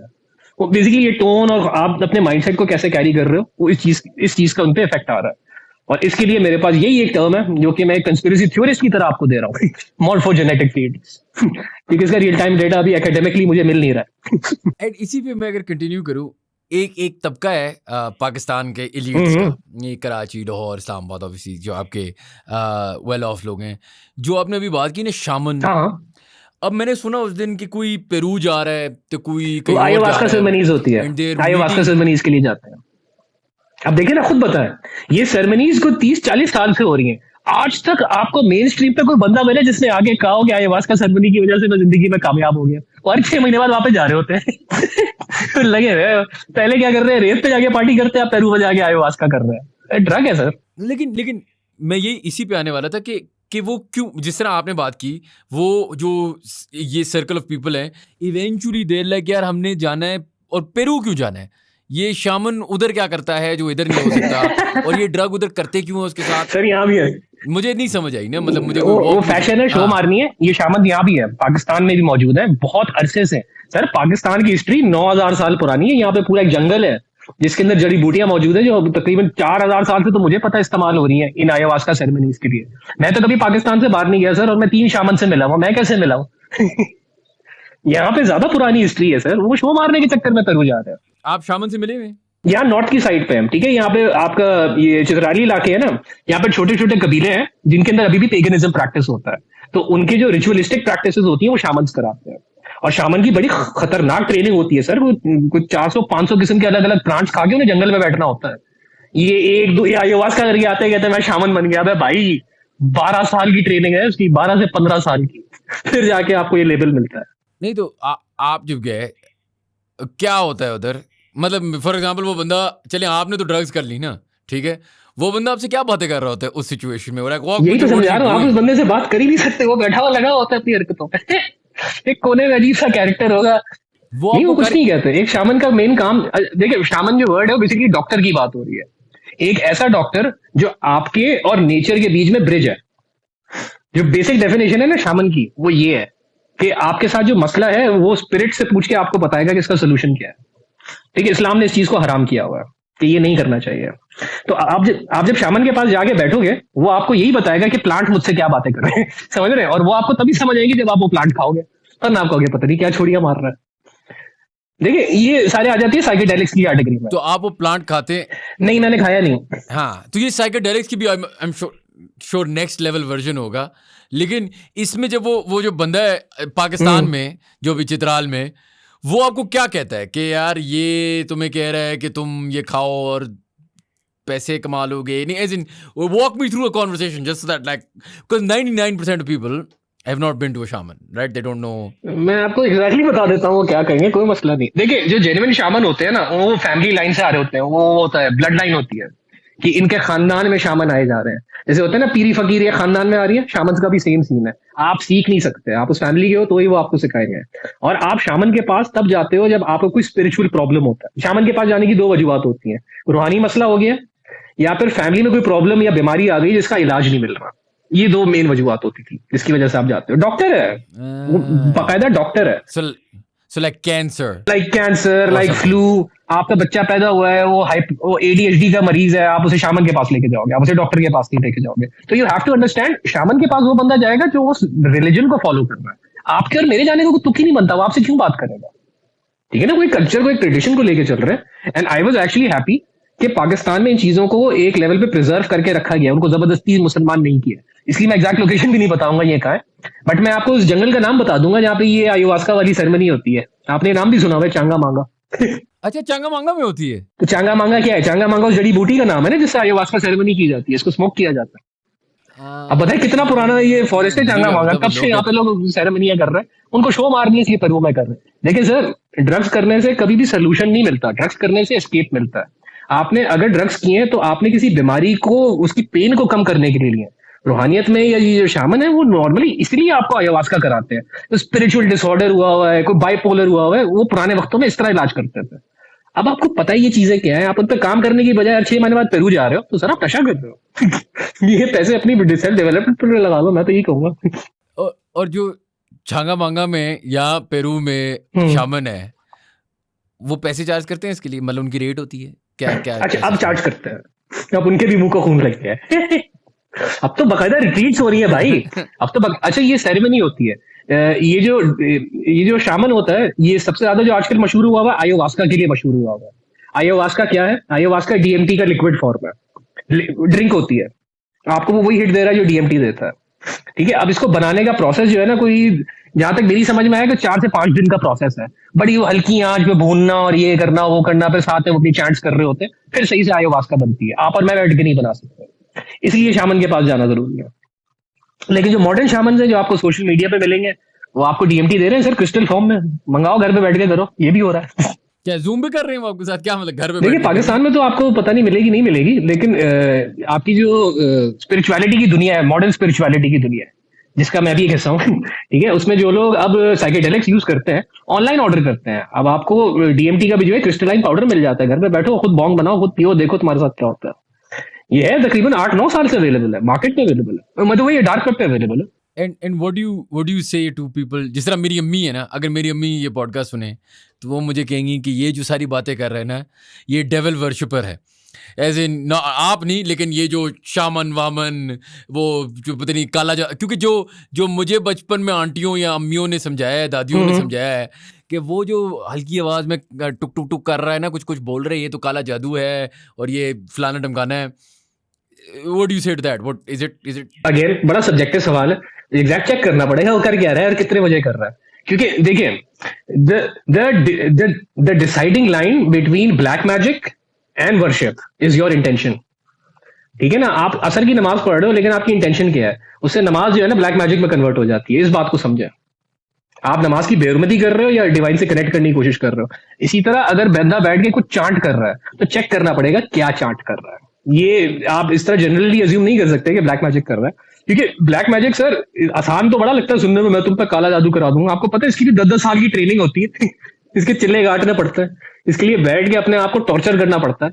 वो बेसिकली ये टोन और आप अपने माइंडसेट को कैसे कैरी कर रहे हो, वो इस चीज का उनपे इफेक्ट आ रहा है। और इसके लिए मेरे पास यही एक टर्म है जो कि मैं कंस्पिरेसी थ्योरिस्ट की तरह आपको दे रहा हूँ, मॉर्फोजेनेटिक थीरीज, क्योंकि इसका रियल टाइम डेटा अभी एकेडमिकली मुझे मिल नहीं रहा है। एंड इसी पे मैं अगर कंटिन्यू करूँ, एक तबका है पाकिस्तान के एलिट्स का, ये कराची, लाहौर, इस्लामाबाद, ऑब्वियसली जो आपके वेल ऑफ लोग हैं, जो आपने अभी बात की ना शामन। हाँ, अब मैंने सुना उस दिन कि कोई पेरू जा रहा है तो कोई कहीं वो और जा आयोवास्का रहा सेरेमनीज होती है, and there ayahuasca meeting. Ceremonies के लिए जाते हैं। अब देखिए ना, खुद बताएं, ये सेरेमनीज को 30-40 साल से हो रही हैं, आज तक आपको मेन स्ट्रीम पे कोई बंदा मिले जिसने आगे कहा हो कि आयोवास्का सेरेमनी की वजह से मैं जिंदगी में कामयाब हो गया, और 6 महीने बाद वापस जा रहे होते हैं। लगे हुए पहले क्या कर रहे हैं, रेत पे जाके पार्टी करते हैं, आप पेरू में जाके आयोवास्का कर रहे हैं, ड्रग है सर। लेकिन मैं ये इसी पे आने वाला था कि वो क्यों, जिस तरह आपने बात की, वो जो ये सर्कल ऑफ पीपल है, इवेंचुअली देर लाइक यार हमने जाना है, और पेरू क्यों जाना है, ये शामन उधर क्या करता है जो इधर नहीं हो सकता, और ये ड्रग उधर करते क्यों है उसके साथ? सर यहाँ भी है, मुझे नहीं समझ आई ना, मतलब मुझे वो फैशन है, शो मारनी है। ये शामन यहाँ भी है, पाकिस्तान में भी मौजूद है बहुत अरसे से। सर पाकिस्तान की हिस्ट्री 9000 साल पुरानी है। यहाँ पे पूरा एक जंगल है जिसके अंदर जड़ी बूटियां मौजूद है, जो तकरीबन 4000 साल से तो मुझे पता इस्तेमाल हो रही है इन आयोवास्का सेरेमनीज के लिए। मैं तो कभी पाकिस्तान से बाहर नहीं गया सर, और मैं 3 शामन से मिला हूँ, मैं कैसे मिला हूँ? यहाँ पे ज्यादा पुरानी हिस्ट्री है सर, वो शो मारने के चक्कर में पेरू जा रहे हैं। आप शामन से मिले हुए? यहाँ नॉर्थ की साइड पे है, ठीक है, यहाँ पे आपका ये चित्राली इलाके है ना, यहाँ पे छोटे छोटे कबीले हैं जिनके अंदर अभी भी पेगनिज्म प्रैक्टिस होता है, तो उनके जो रिचुअलिस्टिक प्रैक्टिसेस होती हैं वो शामन्स कराते हैं। और शामन की बड़ी खतरनाक ट्रेनिंग होती है सर, वो कुछ 400-500 किस्म के अलग अलग प्लांट्स खा के उन्हें जंगल में बैठना होता है। ये एक दो आयोवास्का करके आते हैं, कहते हैं मैं शामन बन गया। भाई 12 साल की ट्रेनिंग है उसकी, 12 से 15 साल की, फिर जाके आपको ये लेबल मिलता है। नहीं तो आप जब गए क्या होता है उधर, मतलब फॉर एग्जांपल वो बंदा, चले आपने तो ड्रग्स कर ली ना, ठीक है, वो बंदा आपसे क्या बातें कर रहा होता है उस सिचुएशन में? यही तो समझा रहा हूँ, आप उस बंदे से बात कर ही नहीं सकते, वो बैठा हुआ लगा होता है अपनी हरकतों पे। एक कोने में अजीब सा कैरेक्टर होगा, नहीं वो कुछ नहीं कहते। एक शामन का मेन काम, देखिए शामन जो वर्ड है वो बेसिकली डॉक्टर की बात हो रही है, एक ऐसा डॉक्टर जो आपके और नेचर के बीच में ब्रिज है। जो बेसिक डेफिनेशन है ना शामन की, वो ये है कि आपके साथ जो मसला है वो स्पिरिट से पूछ के आपको बताएगा कि इसका सोल्यूशन क्या है। ठीक है, इस्लाम ने इस चीज को हराम किया हुआ है कि ये नहीं करना चाहिए। तो आप जब शामन के पास जाके बैठोगे, वो आपको यही बताएगा कि प्लांट मुझसे क्या बातें कर रहे हैं। समझ रहे हैं? और वो आपको तभी समझ आएगी जब आप वो प्लांट खाओगे, तब ना आप कहोगे पता नहीं क्या छोड़िया मार रहा है। देखिए ये सारे आ जाती है साइकेडेलिक्स की कैटेगरी में। तो आप वो प्लांट खाते? नहीं, मैंने खाया नहीं। हाँ, तो ये साइकेडेलिक्स की भी I am sure sure next level version होगा। लेकिन इसमें जब वो जो बंदा है पाकिस्तान में, जो भी चित्राल में, वो आपको क्या कहता है कि यार ये तुम्हें कह रहा है कि तुम ये खाओ और पैसे कमा लोगे? नहीं, as in walk me through a conversation just that, like, because 99% of people have not been to a shaman, right? They don't know. मैं आपको एग्जैक्टली बता देता हूँ वो क्या कहेंगे, कोई मसला नहीं। देखिए, जो जेन्युइन शामन होते हैं ना, वो फैमिली लाइन से आ रहे होते हैं, वो होता है ब्लड लाइन होती है कि इनके खानदान में शामन आए जा रहे हैं। जैसे होता है ना, पीरी फकीर ये खानदान में आ रही है, शामन का भी सेम सीन है। आप सीख नहीं सकते, आप उस फैमिली के हो तो ही वो आपको सिखाएंगे। और आप शामन के पास तब जाते हो जब आपको कोई स्पिरिचुअल प्रॉब्लम होता है। शामन के पास जाने की दो वजूहत होती हैं, रूहानी मसला हो गया या फिर फैमिली में कोई प्रॉब्लम या बीमारी आ गई जिसका इलाज नहीं मिल रहा। ये दो मेन वजूहत होती थी जिसकी वजह से आप जाते हो। डॉक्टर है, वो बाकायदा डॉक्टर है। So like cancer, like flu, आपका बच्चा पैदा हुआ है, वो ADHD का मरीज है, आप उसे शामन के पास लेके जाओगे, आप उसे डॉक्टर के पास नहीं लेके जाओगे। तो you have to understand, shaman के पास वो बंदा जाएगा जो उस रिलीजन को फॉलो कर रहा है। आपके और मेरे जाने को तुक ही नहीं बनता, वो आपसे क्यों बात करेगा? ठीक है ना, कोई कल्चर को, एक ट्रेडिशन को लेके चल रहे हैं। And I was actually happy कि पाकिस्तान में इन चीजों को एक लेवल पे प्रिजर्व करके रखा गया, उनको जबरदस्ती मुसलमान नहीं किया। इसलिए मैं एग्जैक्ट लोकेशन भी नहीं बताऊंगा ये कहाँ है, बट मैं आपको उस जंगल का नाम बता दूंगा जहाँ पे ये आयोवास्का वाली सेरेमनी होती है। आपने नाम भी सुना हुआ है, चांगा मांगा। अच्छा, चांगा मांगा में होती है? तो चांगा मांगा क्या है? चांगा मांगा उस जड़ी बूटी का नाम है ना जिससे आयोवास्का सेरेमनी की जाती है, इसको स्मोक किया जाता है। अब बताए कितना पुराना ये फॉरेस्ट है चांगा मांगा, कब से यहाँ पे लोग सेरेमनियां कर रहे हैं। उनको शो मारनी है इसलिए पेरू में कर रहे हैं। देखिए सर, ड्रग्स करने से कभी भी सोल्यूशन नहीं मिलता, ड्रग्स करने से एस्केप मिलता है। आपने अगर ड्रग्स किए हैं तो आपने किसी बीमारी को, उसकी पेन को कम करने के लिए। रूहानियत में या ये जो शामन है वो नॉर्मली इसलिए आपको आयोवास्का कराते हैं। तो स्पिरिचुअल डिसऑर्डर हुआ है, कोई बाइपोलर हुआ है, वो पुराने वक्तों में इस तरह इलाज करते थे। अब आपको पता है ये चीजें क्या है, आप उन पर काम करने की बजाय 6 महीने बाद पेरू जा रहे हो, तो सर आप नशा कर रहे हो। ये पैसे अपनी सेल्फ डेवलपमेंट पर लगा लो, मैं तो यही कहूंगा। और जो छांगा मांगा में या पेरू में शामन है, वो पैसे चार्ज करते हैं इसके लिए? मतलब उनकी रेट होती है क्या? अच्छा, अब चार्ज करते हैं, अब उनके भी मुंह को खून लग गया है। अब तो बकायदा रिट्रीट्स हो रही है भाई। अब तो अच्छा, ये सेरेमनी होती है। ये जो शामन होता है, ये सबसे ज्यादा जो आजकल मशहूर हुआ हुआ है आयोवास्का के लिए मशहूर हुआ हुआ है। आयोवास्का क्या है? आयोवास्का DMT का लिक्विड फॉर्म है, ड्रिंक होती है। आपको वो वही हिट दे रहा है जो DMT देता है। ठीक है, अब इसको बनाने का प्रोसेस जो है ना, कोई जहां तक मेरी समझ में आया कि 4 से 5 दिन का प्रोसेस है। बड़ी हल्की आंच पे भूनना और ये करना वो करना, फिर साथ में अपनी चैंट्स कर रहे होते हैं, फिर सही से आयोवास्का बनती है। आप और मैं बैठ के नहीं बना सकते, इसलिए शामन के पास जाना जरूरी है। लेकिन जो मॉडर्न शामन है जो आपको सोशल मीडिया पे मिलेंगे, वो आपको DMT दे रहे हैं सर, क्रिस्टल फॉर्म में। मंगाओ, घर पे बैठ के करो, ये भी हो रहा है। क्या जूम भी कर रहे हैं वो आपके साथ? क्या मतलब घर पे? देखिए, पाकिस्तान में तो आपको पता नहीं मिलेगी नहीं मिलेगी, लेकिन आपकी जो स्पिरिचुअलिटी की दुनिया है, मॉडर्न स्पिरिचुअलिटी की दुनिया है, जिसका मैं भी एक हिस्सा हूँ, ठीक है, उसमें जो लोग अब साइकेडेलिक्स यूज करते हैं, ऑनलाइन ऑर्डर करते हैं। अब आपको DMT का भी जो है क्रिस्टलाइन पाउडर मिल जाता है, घर पे बैठो, खुद बॉन्ग बनाओ, खुद पियो, देखो तुम्हारे साथ क्या होता है। ये है तकरीबन 8-9 साल से अवेलेबल है, मार्केट में अवेलेबल है, मतलब ये डार्क वेब पे अवेलेबल है। एंड व्हाट डू यू से टू पीपल? जिस तरह मेरी अम्मी है ना, अगर मेरी अम्मी ये पॉडकास्ट सुने तो वो मुझे कहेंगी कि ये जो सारी बातें कर रहे हैं ना, ये डेविल वर्शिपर है। एज इन ना, आप नहीं, लेकिन ये जो शामन वामन, वो जो पता नहीं काला क्योंकि जो मुझे बचपन में आंटियों या अम्मियों ने समझाया है, दादियों ने समझाया है कि वो जो हल्की आवाज में टुक टुक टुक कर रहा है ना, कुछ कुछ बोल रहे हैं, ये तो काला जादू है और ये फलाना ढमकाना है। What do you say to that? What is it? Again, बड़ा सब्जेक्टिव सवाल है, एग्जैक्ट चेक करना पड़ेगा वो कर क्या रहा है और कितने बजे कर रहा है। क्योंकि देखिए, the deciding line between black magic and worship is your intention. ठीक है ना, आप असर की नमाज पढ़ रहे हो, लेकिन आपकी इंटेंशन क्या है, उससे नमाज जो है ना ब्लैक मैजिक में कन्वर्ट हो जाती है। इस बात को समझे, आप नमाज की बेरुमती कर रहे हो या डिवाइन से कनेक्ट करने की कोशिश कर रहे हो। इसी तरह अगर बंदा बैठ के कुछ चांट कर रहा है तो चेक करना पड़ेगा क्या चांट कर रहा है। ये आप इस तरह जनरली अज्यूम नहीं कर सकते कि ब्लैक मैजिक कर रहा है, क्योंकि ब्लैक मैजिक सर आसान तो बड़ा लगता है सुनने में, मैं तुम पे काला जादू करा दूंगा। आपको पता है इसकी भी 10-10 साल की ट्रेनिंग होती है। इसके चिल्ले गाटने पड़ते हैं, इसके लिए बैठ के अपने आप को टॉर्चर करना पड़ता है।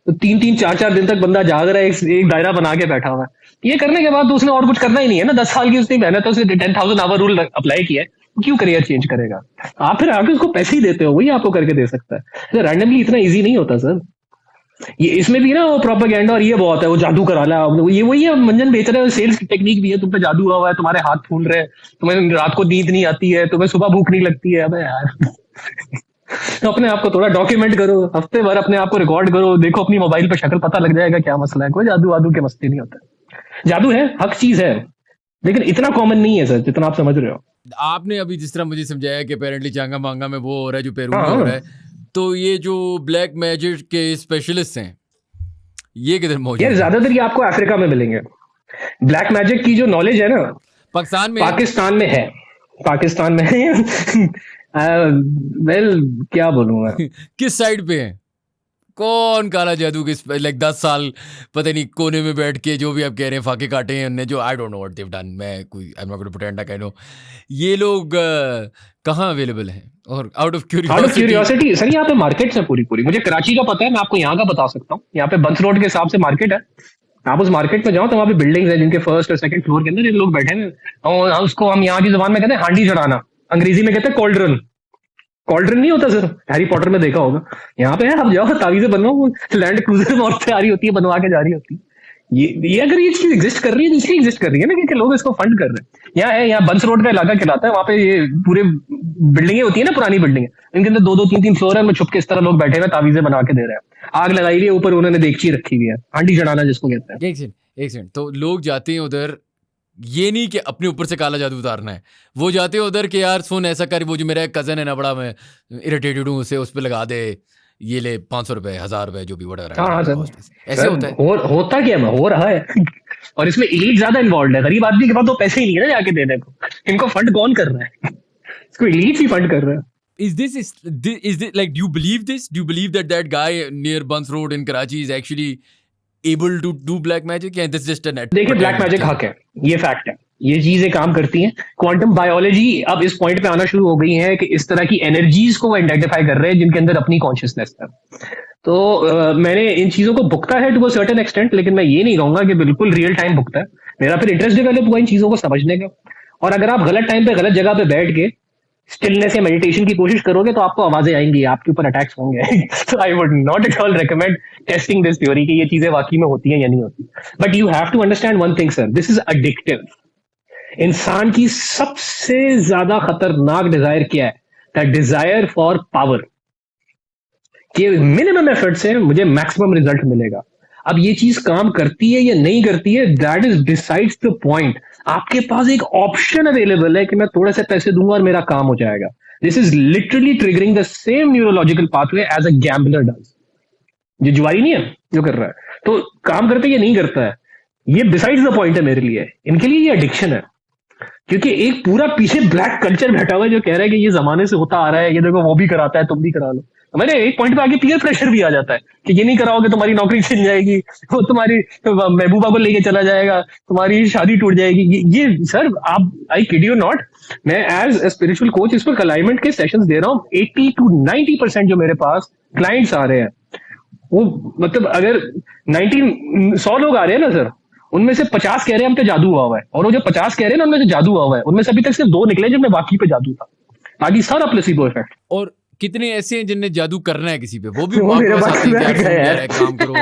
तो 3-3, 4-4 दिन तक बंदा जाग रहा है, एक दायरा बना के बैठा हुआ है। ये करने के बाद तो उसने और कुछ करना ही नहीं है ना। 10 साल की उसने मेहनत, उसने 10,000 आवर रूल अप्लाई किया है, क्यों करियर चेंज करेगा? आप फिर आगे उसको पैसे ही देते हो, वही आपको करके दे सकता है। रैंडमली इतना इजी नहीं होता सर। ये इसमें भी ना वो प्रोपेगेंडा और ये बहुत है, वो जादू करा ला, ये वही है, मंजन बेच रहे हैं, सेल्स टेक्निक भी है। तुम पे जादू हुआ है, तुम्हारे हाथ फूल रहे हैं, तुम्हें रात को नींद नहीं आती है, तुम्हें सुबह भूख नहीं लगती है। अबे यार, तो अपने आप को थोड़ा डॉक्यूमेंट करो, हफ्ते भर अपने आप को रिकॉर्ड करो, देखो अपनी मोबाइल पे शक्ल, पता लग जाएगा क्या मसला है। कोई जादू वादू के मस्ती नहीं होता। जादू है, हक चीज है, लेकिन इतना कॉमन नहीं है सर जितना आप समझ रहे हो। आपने अभी जिस तरह मुझे समझाया कि अपेरेंटली चांगा मांगा में वो हो रहा है जो पेरू में हाँ हो रहा है, तो ये जो ब्लैक मैजिक के स्पेशलिस्ट हैं ये किधर मौजूद यार है? ज्यादातर ये आपको अफ्रीका में मिलेंगे। ब्लैक मैजिक की जो नॉलेज है ना, पाकिस्तान में है? पाकिस्तान में है, पाकिस्तान में है। वेल क्या बोलूं मैं। किस साइड पे है? कौन काला जादू के लाइक 10 साल पता नहीं कोने में बैठ के जो भी आप कह रहे हैं फाके काटे हैं उनने, जो I don't know what they've done, मैं कोई I am not going to pretend I know. ये लोग कहाँ अवेलेबल हैं? और out of out of curiosity curiosity sir, यहाँ पे मार्केट है पूरी पूरी। मुझे कराची का पता है, मैं आपको यहाँ का बता सकता हूँ। यहाँ पे बंस रोड के हिसाब से मार्केट है। आप उस मार्केट में जाओ तो वहाँ पे बिल्डिंग्स है जिनके फर्स्ट और सेकंड फ्लोर के अंदर ये लोग बैठे हैं, और उसको हम यहाँ की जुबान में कहते हैं हांडी चढ़ाना, अंग्रेजी में कहते हैं कॉल्ड्रन। कॉल्ड्रन नहीं होता सर, हैरी पॉटर में देखा होगा। यहाँ पे है, आप जाओ तावीज़ें बनवाओ, लैंड क्रूजर में औरतें आ रही होती है बनवा के जा रही होती है। ये अगर ये चीज एग्जिस्ट कर रही है तो इसलिए एग्जिस्ट कर रही है ना, क्योंकि लोग इसको फंड कर रहे हैं। यहाँ है, यहाँ बंस रोड का इलाका कहलाता है, वहाँ पे ये पूरे बिल्डिंगें होती है ना, पुरानी बिल्डिंगें, इनके अंदर दो दो तीन तीन फ्लोर है, में छुप के इस तरह लोग बैठे हुए तावीजें बना के दे रहे हैं। आग लगाई हुई है, ऊपर उन्होंने देगची रखी हुई है, हांडी चढ़ाना जिसको कहते हैं। एक सेकंड, तो लोग जाते हैं उधर, ये नहीं कि अपने ऊपर से काला जादू उतारना है, वो जाते हैं उधर कि यार सुन ऐसा कर, वो जो मेरा एक कजन है ना बड़ा, मैं इरिटेटेड हूँ उसे, उस पर लगा दे, ये ले 500 रुपए 1000 रुपए जो भी वhatever है। हाँ सर, ऐसे होता है। होता क्या है, हो रहा है। और इसमें एलीट ज्यादा इन्वॉल्व है, गरीब आदमी के पास तो पैसे ही नहीं है ना जाके देने को। इनको फंड कौन कर रहा है? इसको एलीट ही फंड कर रहा है। Is this like, do you believe this? Do you believe that guy near Buns Road in Karachi is actually able to do black magic? Yeah, this is just a net. देखिए black magic हक है, ये fact है, ये चीजें काम करती हैं। क्वांटम बायोलॉजी अब इस पॉइंट पे आना शुरू हो गई है कि इस तरह की एनर्जीज को आइडेंटिफाई कर रहे हैं जिनके अंदर अपनी कॉन्शियसनेस है। तो मैंने इन चीजों को भुगता है टू अ सर्टेन एक्सटेंट, लेकिन मैं ये नहीं कहूंगा कि बिल्कुल रियल टाइम भुगता है। मेरा फिर इंटरेस्ट डेवलप हुआ इन चीजों को समझने का। और अगर आप गलत टाइम पे गलत जगह पे बैठ के स्टिलनेस या मेडिटेशन की कोशिश करोगे तो आपको आवाजें आएंगी, आपके ऊपर अटैक्स होंगे। तो I would not at all recommend testing this theory कि ये चीजें वाकई में होती हैं या नहीं होती। But you have to understand one thing sir, this is addictive. इंसान की सबसे ज्यादा खतरनाक डिजायर क्या है? दैट डिजायर फॉर पावर, कि मिनिमम एफर्ट से मुझे मैक्सिमम रिजल्ट मिलेगा। अब ये चीज काम करती है या नहीं करती है, that is decides the point. आपके पास एक ऑप्शन अवेलेबल है कि मैं थोड़े से पैसे दूंगा और मेरा काम हो जाएगा। This is literally triggering the same neurological pathway as a gambler does. जो जुआरी नहीं है जो कर रहा है, तो काम करता है या नहीं करता है, ये डिसाइड्स द पॉइंट है मेरे लिए। इनके लिए ये एडिक्शन है, क्योंकि एक पूरा पीछे ब्लैक कल्चर बैठा हुआ है जो कह रहा है कि ये जमाने से होता आ रहा है, ये देखो वो भी कराता है, तुम भी करा लो। मैंने एक पॉइंट पे आगे पीयर प्रेशर भी आ जाता है कि ये नहीं कराओगे तुम्हारी नौकरी छिन जाएगी, वो तुम्हारी महबूबा को लेके चला जाएगा, तुम्हारी शादी टूट जाएगी। ये सर, आप, आई किड यू नॉट, मैं एज ए स्पिरिचुअल कोच इस पर अलाइनमेंट के सेशंस दे रहा हूँ। 80 to 90% जो मेरे पास क्लाइंट्स आ रहे हैं, वो मतलब अगर 100 लोग आ रहे हैं ना सर, उनमें से 50 कह रहे हैं हम पे जादू हुआ है, और वो जो 50 कह रहे हैं ना उनमें से जादू हुआ है, उनमें से अभी तक सिर्फ 2 निकले जिनमें वाकई पे जादू था, बाकी सारा प्लेसिबो इफेक्ट। और कितने ऐसे हैं जिन्हें जादू करना है किसी पे, वो भी वो मेरे पास काम करो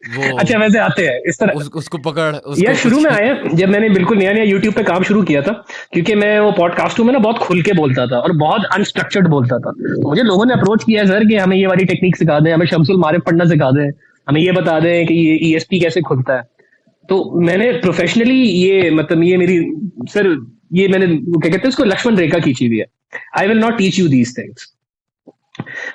वो। अच्छा वैसे आते हैं इस तरह उसको पकड़, यार शुरू में आए जब मैंने बिल्कुल नया नया यूट्यूब पे काम शुरू किया था, क्योंकि मैं वो पॉडकास्टों में ना बहुत खुल के बोलता था और बहुत अनस्ट्रक्चर्ड बोलता था। तो मुझे लोगों ने अप्रोच किया सर कि हमें ये वाली टेक्निक सिखा दें, हमें शम्सुल मारिफ पढ़ना सिखा दें, हमें ये बता दें कि ये ईएसपी कैसे खुलता है। तो मैंने प्रोफेशनली ये मतलब ये मेरी सर, ये मैंने क्या कहते हैं उसको, लक्ष्मण रेखा खींची हुई है। I will not teach you these things,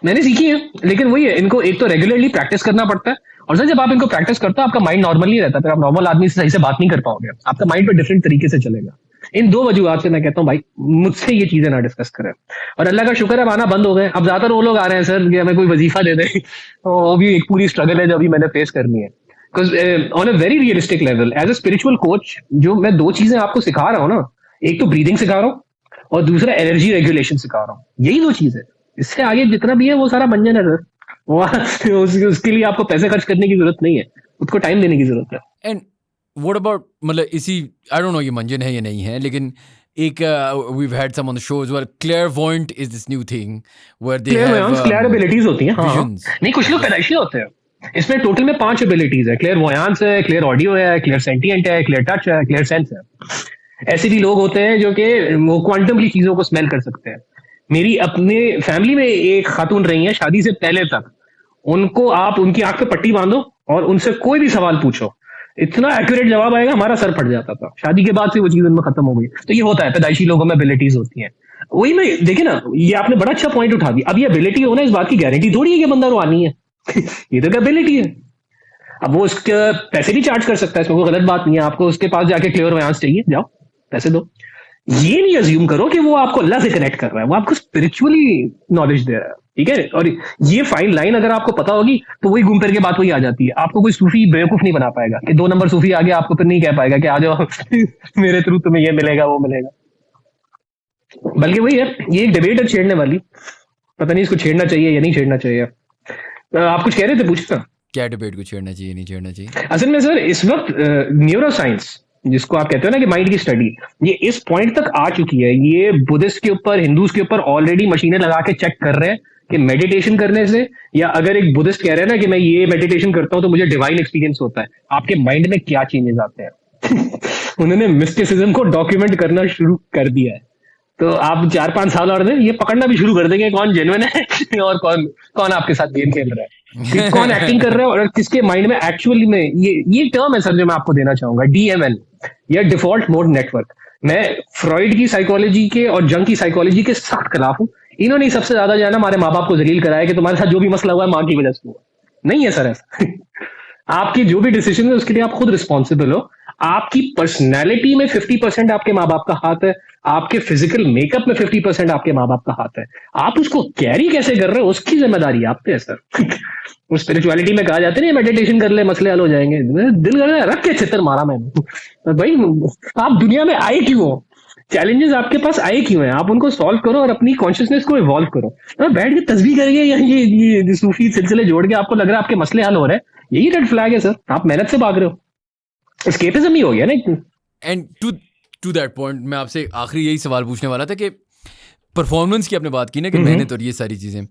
मैंने सीखी है, लेकिन वही है, इनको एक तो रेगुलरली प्रैक्टिस करना पड़ता है। और सर जब आप इनको प्रैक्टिस करते हो आपका माइंड नॉर्मल नहीं रहता, फिर आप नॉर्मल आदमी से सही से बात नहीं कर पाओगे, आपका माइंड पे डिफरेंट तरीके से चलेगा। इन 2 वजूहत से मैं कहता हूँ भाई मुझसे ये चीजें ना डिस्कस करें। और अल्लाह का शुक्र है आना बंद हो गए। अब ज्यादातर वो लोग आ रहे हैं सर कि हमें कोई वजीफा दे दे, तो वो भी एक पूरी स्ट्रगल है जो अभी मैंने फेस करनी है। Because on a very realistic level as a spiritual coach, जो मैं 2 चीजें आपको सिखा रहा हूँ ना, एक तो ब्रीदिंग सिखा रहा हूँ और दूसरा एनर्जी रेगुलेशन सिखा रहा हूँ। यही 2 चीजें, इससे आगे जितना भी है वो सारा मंजन है सर। उसके लिए आपको पैसे खर्च करने की जरूरत नहीं है, उसको टाइम देने की जरूरत है। एंड व्हाट अबाउट, मतलब इसी, आई डोंट नो ये मंजन है या नहीं है, लेकिन एक we've had some on the shows where clairvoyant is this new thing where they have clear abilities होती हैं। हाँ visions. नहीं, कुछ लोग पैदाइशी होते हैं। इसमें टोटल में 5 एबिलिटीज है, क्लियर वोयांस है, क्लियर ऑडियो है, क्लियर सेंटिएंट है, क्लियर टच है, क्लियर सेंस है। ऐसे भी लोग होते हैं जो कि वो क्वांटमली चीजों को स्मेल कर सकते हैं। मेरी अपने फैमिली में एक खातून रही है शादी से पहले तक, उनको आप उनकी आंख पे पट्टी बांधो और उनसे कोई भी सवाल पूछो, इतना एक्यूरेट जवाब आएगा, हमारा सर फट जाता था। शादी के बाद से वो चीज उनमें खत्म हो गई। तो ये होता है, पैदाइशी लोगों में एबिलिटीज होती हैं। वही मैं देखिए ना, ये आपने बड़ा अच्छा पॉइंट उठा दिया। अब ये एबिलिटी होना इस बात की गारंटी थोड़ी है कि बंदा रुहानी है। ये तो एबिलिटी है। अब वो उसके पैसे भी चार्ज कर सकता है, इसमें कोई गलत बात नहीं है। आपको उसके पास जाके क्लियर बयान चाहिए, जाओ पैसे दो। ये नहीं अज्यूम करो कि वो आपको अल्लाह से कनेक्ट कर रहा है, वो आपको स्पिरिचुअली नॉलेज दे रहा है, ठीक है। और ये फाइन लाइन अगर आपको पता होगी तो वही घूम फिर के बात वही आ जाती है। आपको कोई सूफी बेवकूफ नहीं बना पाएगा कि 2 नंबर सूफी आगे आपको फिर नहीं कह पाएगा कि आ जाओ मेरे थ्रू तुम्हें ये मिलेगा वो मिलेगा। बल्कि वही है, ये एक डिबेट है छेड़ने वाली। पता नहीं इसको छेड़ना चाहिए या नहीं छेड़ना चाहिए। आप कुछ कह रहे थे, पूछना। क्या डिबेट को छेड़ना चाहिए नहीं छेड़ना चाहिए? असल में सर इस वक्त न्यूरो साइंस जिसको आप कहते हो ना कि माइंड की स्टडी, ये इस पॉइंट तक आ चुकी है। ये बुद्धिस्ट के ऊपर, हिंदूज के ऊपर ऑलरेडी मशीनें लगा के चेक कर रहे हैं कि मेडिटेशन करने से, या अगर एक बुद्धिस्ट कह रहे हैं ना कि मैं ये मेडिटेशन करता हूं तो मुझे डिवाइन एक्सपीरियंस होता है, आपके माइंड में क्या चेंजेस आते हैं। उन्होंने मिस्टिसिज्म को डॉक्यूमेंट करना शुरू कर दिया है। तो आप 4-5 साल और दें, ये पकड़ना भी शुरू कर देंगे कौन जेन्युइन है और कौन कौन आपके साथ गेम खेल रहा है, कि कौन एक्टिंग कर रहा है और किसके माइंड में एक्चुअली में ये टर्म है सर जो मैं आपको देना चाहूंगा, डीएमएन या डिफॉल्ट मोड नेटवर्क। मैं फ्रॉइड की साइकोलॉजी के और जंग की साइकोलॉजी के सख्त खिलाफ हूँ। इन्होंने सबसे ज्यादा जो है ना हमारे माँ बाप को जलील कराया कि तुम्हारे साथ जो भी मसला हुआ है माँ की वजह से हुआ। नहीं है सर ऐसा। आपके जो भी डिसीजन है उसके लिए आप खुद रिस्पॉन्सिबल हो। आपकी पर्सनैलिटी में 50% आपके माँ बाप का हाथ है, आपके फिजिकल मेकअप में 50% आपके माँ बाप का हाथ है। आप उसको कैरी कैसे कर रहे हो उसकी जिम्मेदारी आप पे है सर। उस स्पिरिचुअलिटी में कहा जाता है ना मेडिटेशन कर ले मसले हल हो जाएंगे, दिल कर रहा है रख के छितर मारा मैंने। तो भाई आप दुनिया में आए क्यों हो, चैलेंजेस आपके पास आए क्यों हैं, आप उनको सॉल्व करो और अपनी कॉन्शियसनेस को इवॉल्व करो। तो बैठ के तस्बीह करके या ये सूफी सिलसिले जोड़ के आपको लग रहा है आपके मसले हल हो रहे हैं, यही रेड फ्लैग है सर। आप मेहनत से भाग रहे हो, एस्केपिज्म ही हो गया ना। एंड टू दैट पॉइंट मैं आपसे आखिरी यही सवाल पूछने वाला था कि परफॉर्मेंस की आपने बात की ना कि मेहनत और ये सारी चीज़ें,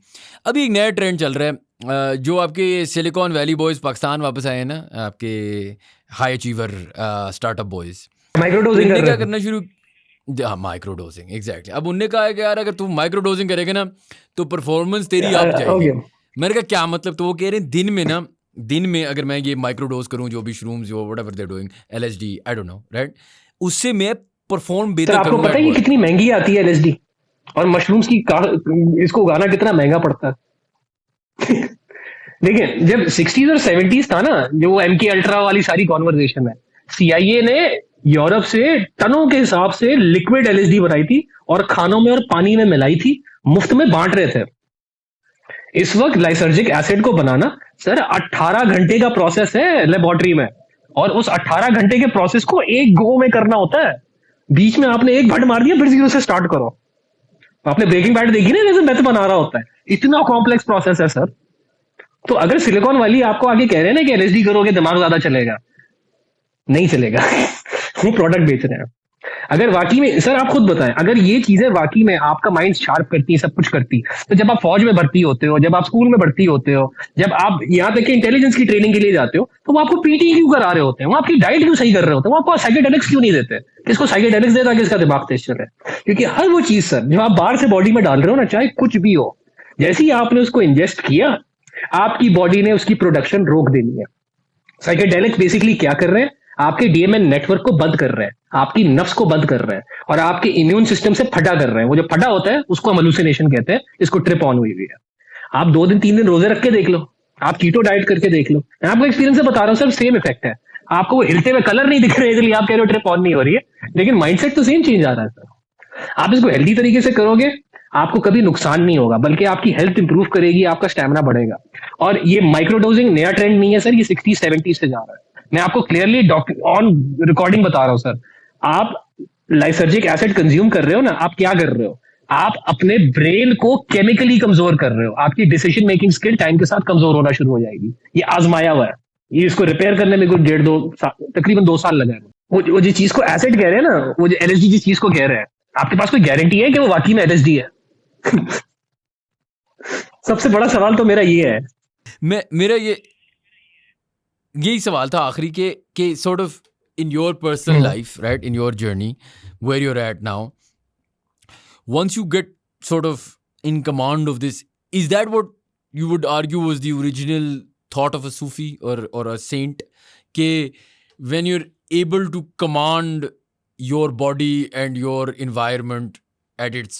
अभी एक नया ट्रेंड चल रहा है जो आपके सिलिकॉन वैली बॉयज़ पाकिस्तान वापस आए हैं ना, आपके हाई अचीवर स्टार्टअप बॉयज़, माइक्रोडोजिंग उनने कर क्या रहे करना शुरू, हाँ माइक्रो डोजिंग एग्जैक्टली। अब उनने कहा है कि यार अगर तू माइक्रो डोजिंग करेगा ना तो परफॉर्मेंस तेरी अप जाएगी। मैंने कहा क्या मतलब? तो वो कह रहे हैं दिन में अगर मैं ये माइक्रो डोज करूँ जो भी श्रूम्स जो whatever they doing, LSD I don't no right, उससे मैं परफॉर्म बेहतर आपको करूंगा। पता है ये कितनी महंगी आती है एलएसडी और मशरूम्स की इसको उगाना कितना महंगा पड़ता है। देखिए जब 60s और 70s था ना, जो एमके अल्ट्रा वाली सारी कॉन्वर्जेशन है, सीआईए ने यूरोप से टनों के हिसाब से लिक्विड एलएसडी बनाई थी और खानों में और पानी में मिलाई थी, मुफ्त में बांट रहे थे। इस वक्त लाइसर्जिक एसिड को बनाना सर 18 घंटे का प्रोसेस है लेबोरेटरी में, और उस 18 घंटे के प्रोसेस को एक गो में करना होता है। बीच में आपने एक भट मार दिया फिर जीरो से स्टार्ट करो। आपने ब्रेकिंग बैड देखी ना, जैसे मैथ बना रहा होता है, इतना कॉम्प्लेक्स प्रोसेस है सर। तो अगर सिलिकॉन वाली आपको आगे कह रहे हैं ना कि एलएसडी करोगे दिमाग ज्यादा चलेगा, नहीं चलेगा। वो प्रोडक्ट बेच रहे हैं। अगर वाकई में सर आप खुद बताएं, अगर ये चीजें वाकई में आपका माइंड शार्प करती है, सब कुछ करती, तो जब आप फौज में भर्ती होते हो, जब आप स्कूल में भर्ती होते हो, जब आप यहाँ तक कि इंटेलिजेंस की ट्रेनिंग के लिए जाते हो, तो वो आपको पीटी क्यों करा रहे होते हैं, वो आपकी डाइट क्यों सही कर रहे होते हैं, वो आपको साइकेडेलिक्स क्यों नहीं देते? किसको साइकेडेलिक्स दे ताकि इसका दिमाग तेज चले? क्योंकि हर वो चीज सर जो आप बाहर से बॉडी में डाल रहे हो ना, चाहे कुछ भी हो, जैसे ही आपने उसको इंजेस्ट किया आपकी बॉडी ने उसकी प्रोडक्शन रोक देनी है। साइकेडेलिक्स बेसिकली क्या कर रहे हैं, आपके डीएमएन नेटवर्क को बंद कर रहे हैं, आपकी नफ्स को बंद कर रहे हैं और आपके इम्यून सिस्टम से फटा कर रहे हैं। वो जो फटा होता है उसको हम हेलुसिनेशन कहते हैं, इसको ट्रिप ऑन हुई हुई है। आप 2 दिन 3 दिन रोजे रख के देख लो, आप कीटो डाइट करके देख लो, मैं आपको एक्सपीरियंस से बता रहा हूँ सर, सेम इफेक्ट है। आपको वो हिलते हुए कलर नहीं दिख रहे इसलिए आप कह रहे हो ट्रिप ऑन नहीं हो रही है, लेकिन माइंडसेट तो सेम चेंज आ रहा है सर। आप इसको हेल्दी तरीके से करोगे आपको कभी नुकसान नहीं होगा, बल्कि आपकी हेल्थ इंप्रूव करेगी, आपका स्टैमिना बढ़ेगा। और ये माइक्रोडोजिंग नया ट्रेंड नहीं है सर, ये 60-70 से जा रहा है। मैं आपको क्लियरली ऑन रिकॉर्डिंग बता रहा हूं सर। आप लाइसर्जिक एसिड कंज्यूम कर रहे हो ना, आप क्या कर रहे हो, आप अपने ब्रेन को केमिकली कमजोर कर रहे हो। आपकी डिसीजन मेकिंग स्किल टाइम के साथ कमजोर होना शुरू हो जाएगी। ये आजमाया हुआ है, ये इसको रिपेयर करने में कुछ 1.5-2 तकरीबन 2 साल लगा है। वो जो चीज को एसिड कह रहे हैं ना, वो जो एलएसडी जिस चीज को कह रहे हैं, आपके पास कोई गारंटी है कि वो वाकई में एलएसडी है? सबसे बड़ा सवाल तो मेरा ये है। मेरा यही सवाल था आखिरी के sort of in your personal life, right, in your journey where you're at now, once you get sort of in command of this, is that what you would argue was the original thought of a Sufi or a saint, के when you're able to command your body and your environment at its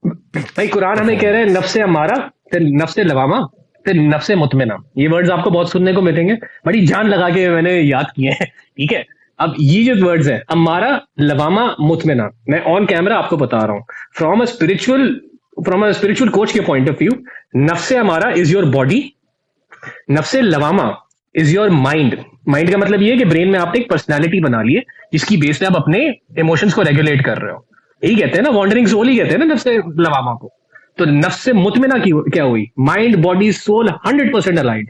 भाई कुरान हमें कह रहे हैं नफ्से अमारा ते नफ्से लवामा ते नफ्से मुतमिना। ये वर्ड्स आपको बहुत सुनने को मिलेंगे, बड़ी जान लगा के मैंने याद किए हैं, ठीक है। अब ये जो वर्ड्स हैं अमारा लवामा मुतमिना, मैं ऑन कैमरा आपको बता रहा हूँ फ्रॉम अ स्पिरिचुअल कोच के पॉइंट ऑफ व्यू। नफ्से अमारा इज योर बॉडी, नफ्से लवामा इज योर माइंड। माइंड का मतलब ये है कि ब्रेन में आपने एक पर्सनैलिटी बना ली है जिसकी बेस पे आप अपने इमोशंस को रेगुलेट कर रहे हो। यही कहते हैं ना, वॉन्डरिंग सोल ही कहते हैं ना नफ्से लवामा को। तो नफ्से मुतमिना की क्या हुई? Mind body soul 100% aligned.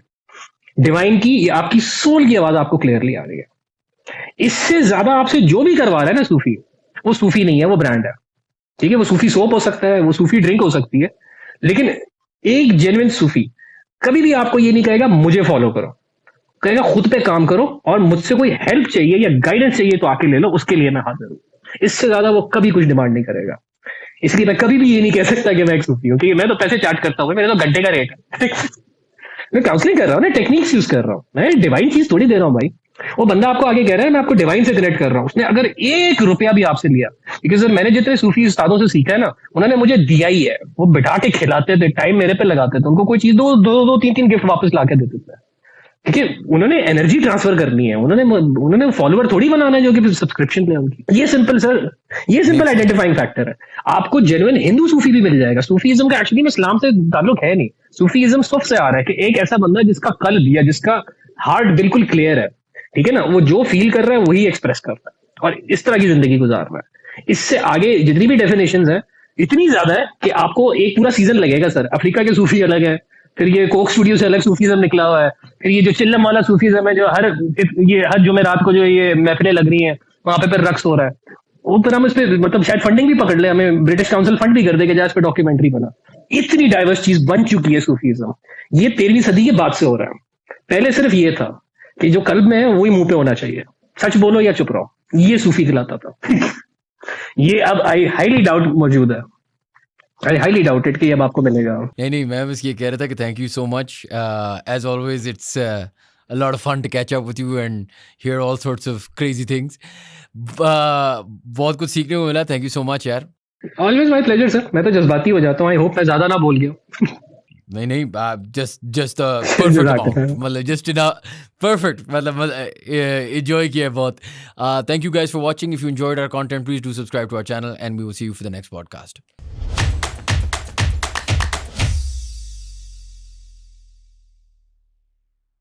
Divine की ये आपकी सोल की आवाज आपको क्लियरली आ रही है। इससे ज्यादा आपसे जो भी करवा रहा है ना सूफी, वो सूफी नहीं है, वो ब्रांड है, ठीक है। वो सूफी सोप हो सकता है, वो सूफी ड्रिंक हो सकती है, लेकिन एक जेन्युइन सूफी कभी भी आपको ये नहीं कहेगा मुझे फॉलो करो, कहेगा खुद पे काम करो और मुझसे कोई हेल्प चाहिए या गाइडेंस चाहिए तो आके ले लो, उसके लिए मैं हाजिर हूं। इससे ज्यादा वो कभी कुछ डिमांड नहीं करेगा। इसलिए मैं कभी भी ये नहीं कह सकता कि मैं एक सूफी हूँ, क्योंकि मैं तो पैसे चार्ज करता हूँ, मेरे तो घंटे का रेट है। मैं काउंसलिंग कर रहा हूँ ना, टेक्निक्स यूज कर रहा हूँ, मैं डिवाइन चीज थोड़ी दे रहा हूँ भाई। वो बंदा आपको आगे कह रहा है मैं आपको डिवाइन से कनेक्ट कर रहा हूँ, उसने अगर 1 रुपया भी आपसे लिया, बिकॉज मैंने जितने सूफी उस्तादों से सीखा है ना, उन्होंने मुझे दिया ही है। वो बिठा के खिलाते थे, टाइम मेरे पे लगाते थे, उनको कोई चीज दो 3 गिफ्ट वापस ला के देते थे, ठीक है। उन्होंने एनर्जी ट्रांसफर करनी है, उन्होंने फॉलोअर थोड़ी बनाना है जो कि सब्सक्रिप्शन ले उनकी। ये सिंपल सर, ये सिंपल आइडेंटिफाइंग फैक्टर है। आपको जेन्युइन हिंदू सूफी भी मिल जाएगा। सूफीज्म का एक्चुअली में इस्लाम से ताल्लुक है नहीं, सूफीज्म सुफ से आ रहा है कि एक ऐसा बंदा जिसका कल्ब या जिसका हार्ट बिल्कुल क्लियर है, ठीक है ना, वो जो फील कर रहा है वही एक्सप्रेस कर रहा है और इस तरह की जिंदगी गुजार रहा है। इससे आगे जितनी भी डेफिनेशंस है इतनी ज्यादा है कि आपको एक पूरा सीजन लगेगा सर। अफ्रीका के सूफी अलग है, फिर ये कोक स्टूडियो से अलग सूफीज्म निकला हुआ है, फिर ये जो चिल्लम वाला सूफीज्म है जो हर जुमेरात को जो ये महफिलें लग रही हैं वहां पे फिर रक्स हो रहा है, वो फिर हम इस पे मतलब शायद फंडिंग भी पकड़ ले, हमें ब्रिटिश काउंसिल फंड भी कर दे कि जहाँ इस पे डॉक्यूमेंट्री बना। इतनी डाइवर्स चीज बन चुकी है सूफीज्म। ये 13वीं सदी के बाद से हो रहा है। पहले सिर्फ ये था कि जो कल्ब में है वही मुंह पे होना चाहिए, सच बोलो या चुप रहो, ये सूफी दिलाता था। ये अब आई हाईली डाउट मौजूद है, आई हाईली डाउटेड कि अब आपको मिलेगा। नहीं, मैं बस ये कह रहा था कि thank you so much. As always it's a lot of fun to catch up with you and hear all sorts of crazy things. बहुत कुछ सीखने को मिला। थैंक यू सो मच यार। Always my pleasure sir. मैं तो जज्बाती हो जाता हूँ, आई होप मैं ज्यादा ना बोल गया। नहीं, जस्ट परफेक्ट अमाउंट, मतलब जस्ट इन परफेक्ट, मतलब एंजॉय किया बहुत। Thank you guys for watching. If you enjoyed our content please do subscribe to our channel and we will see you for the next podcast.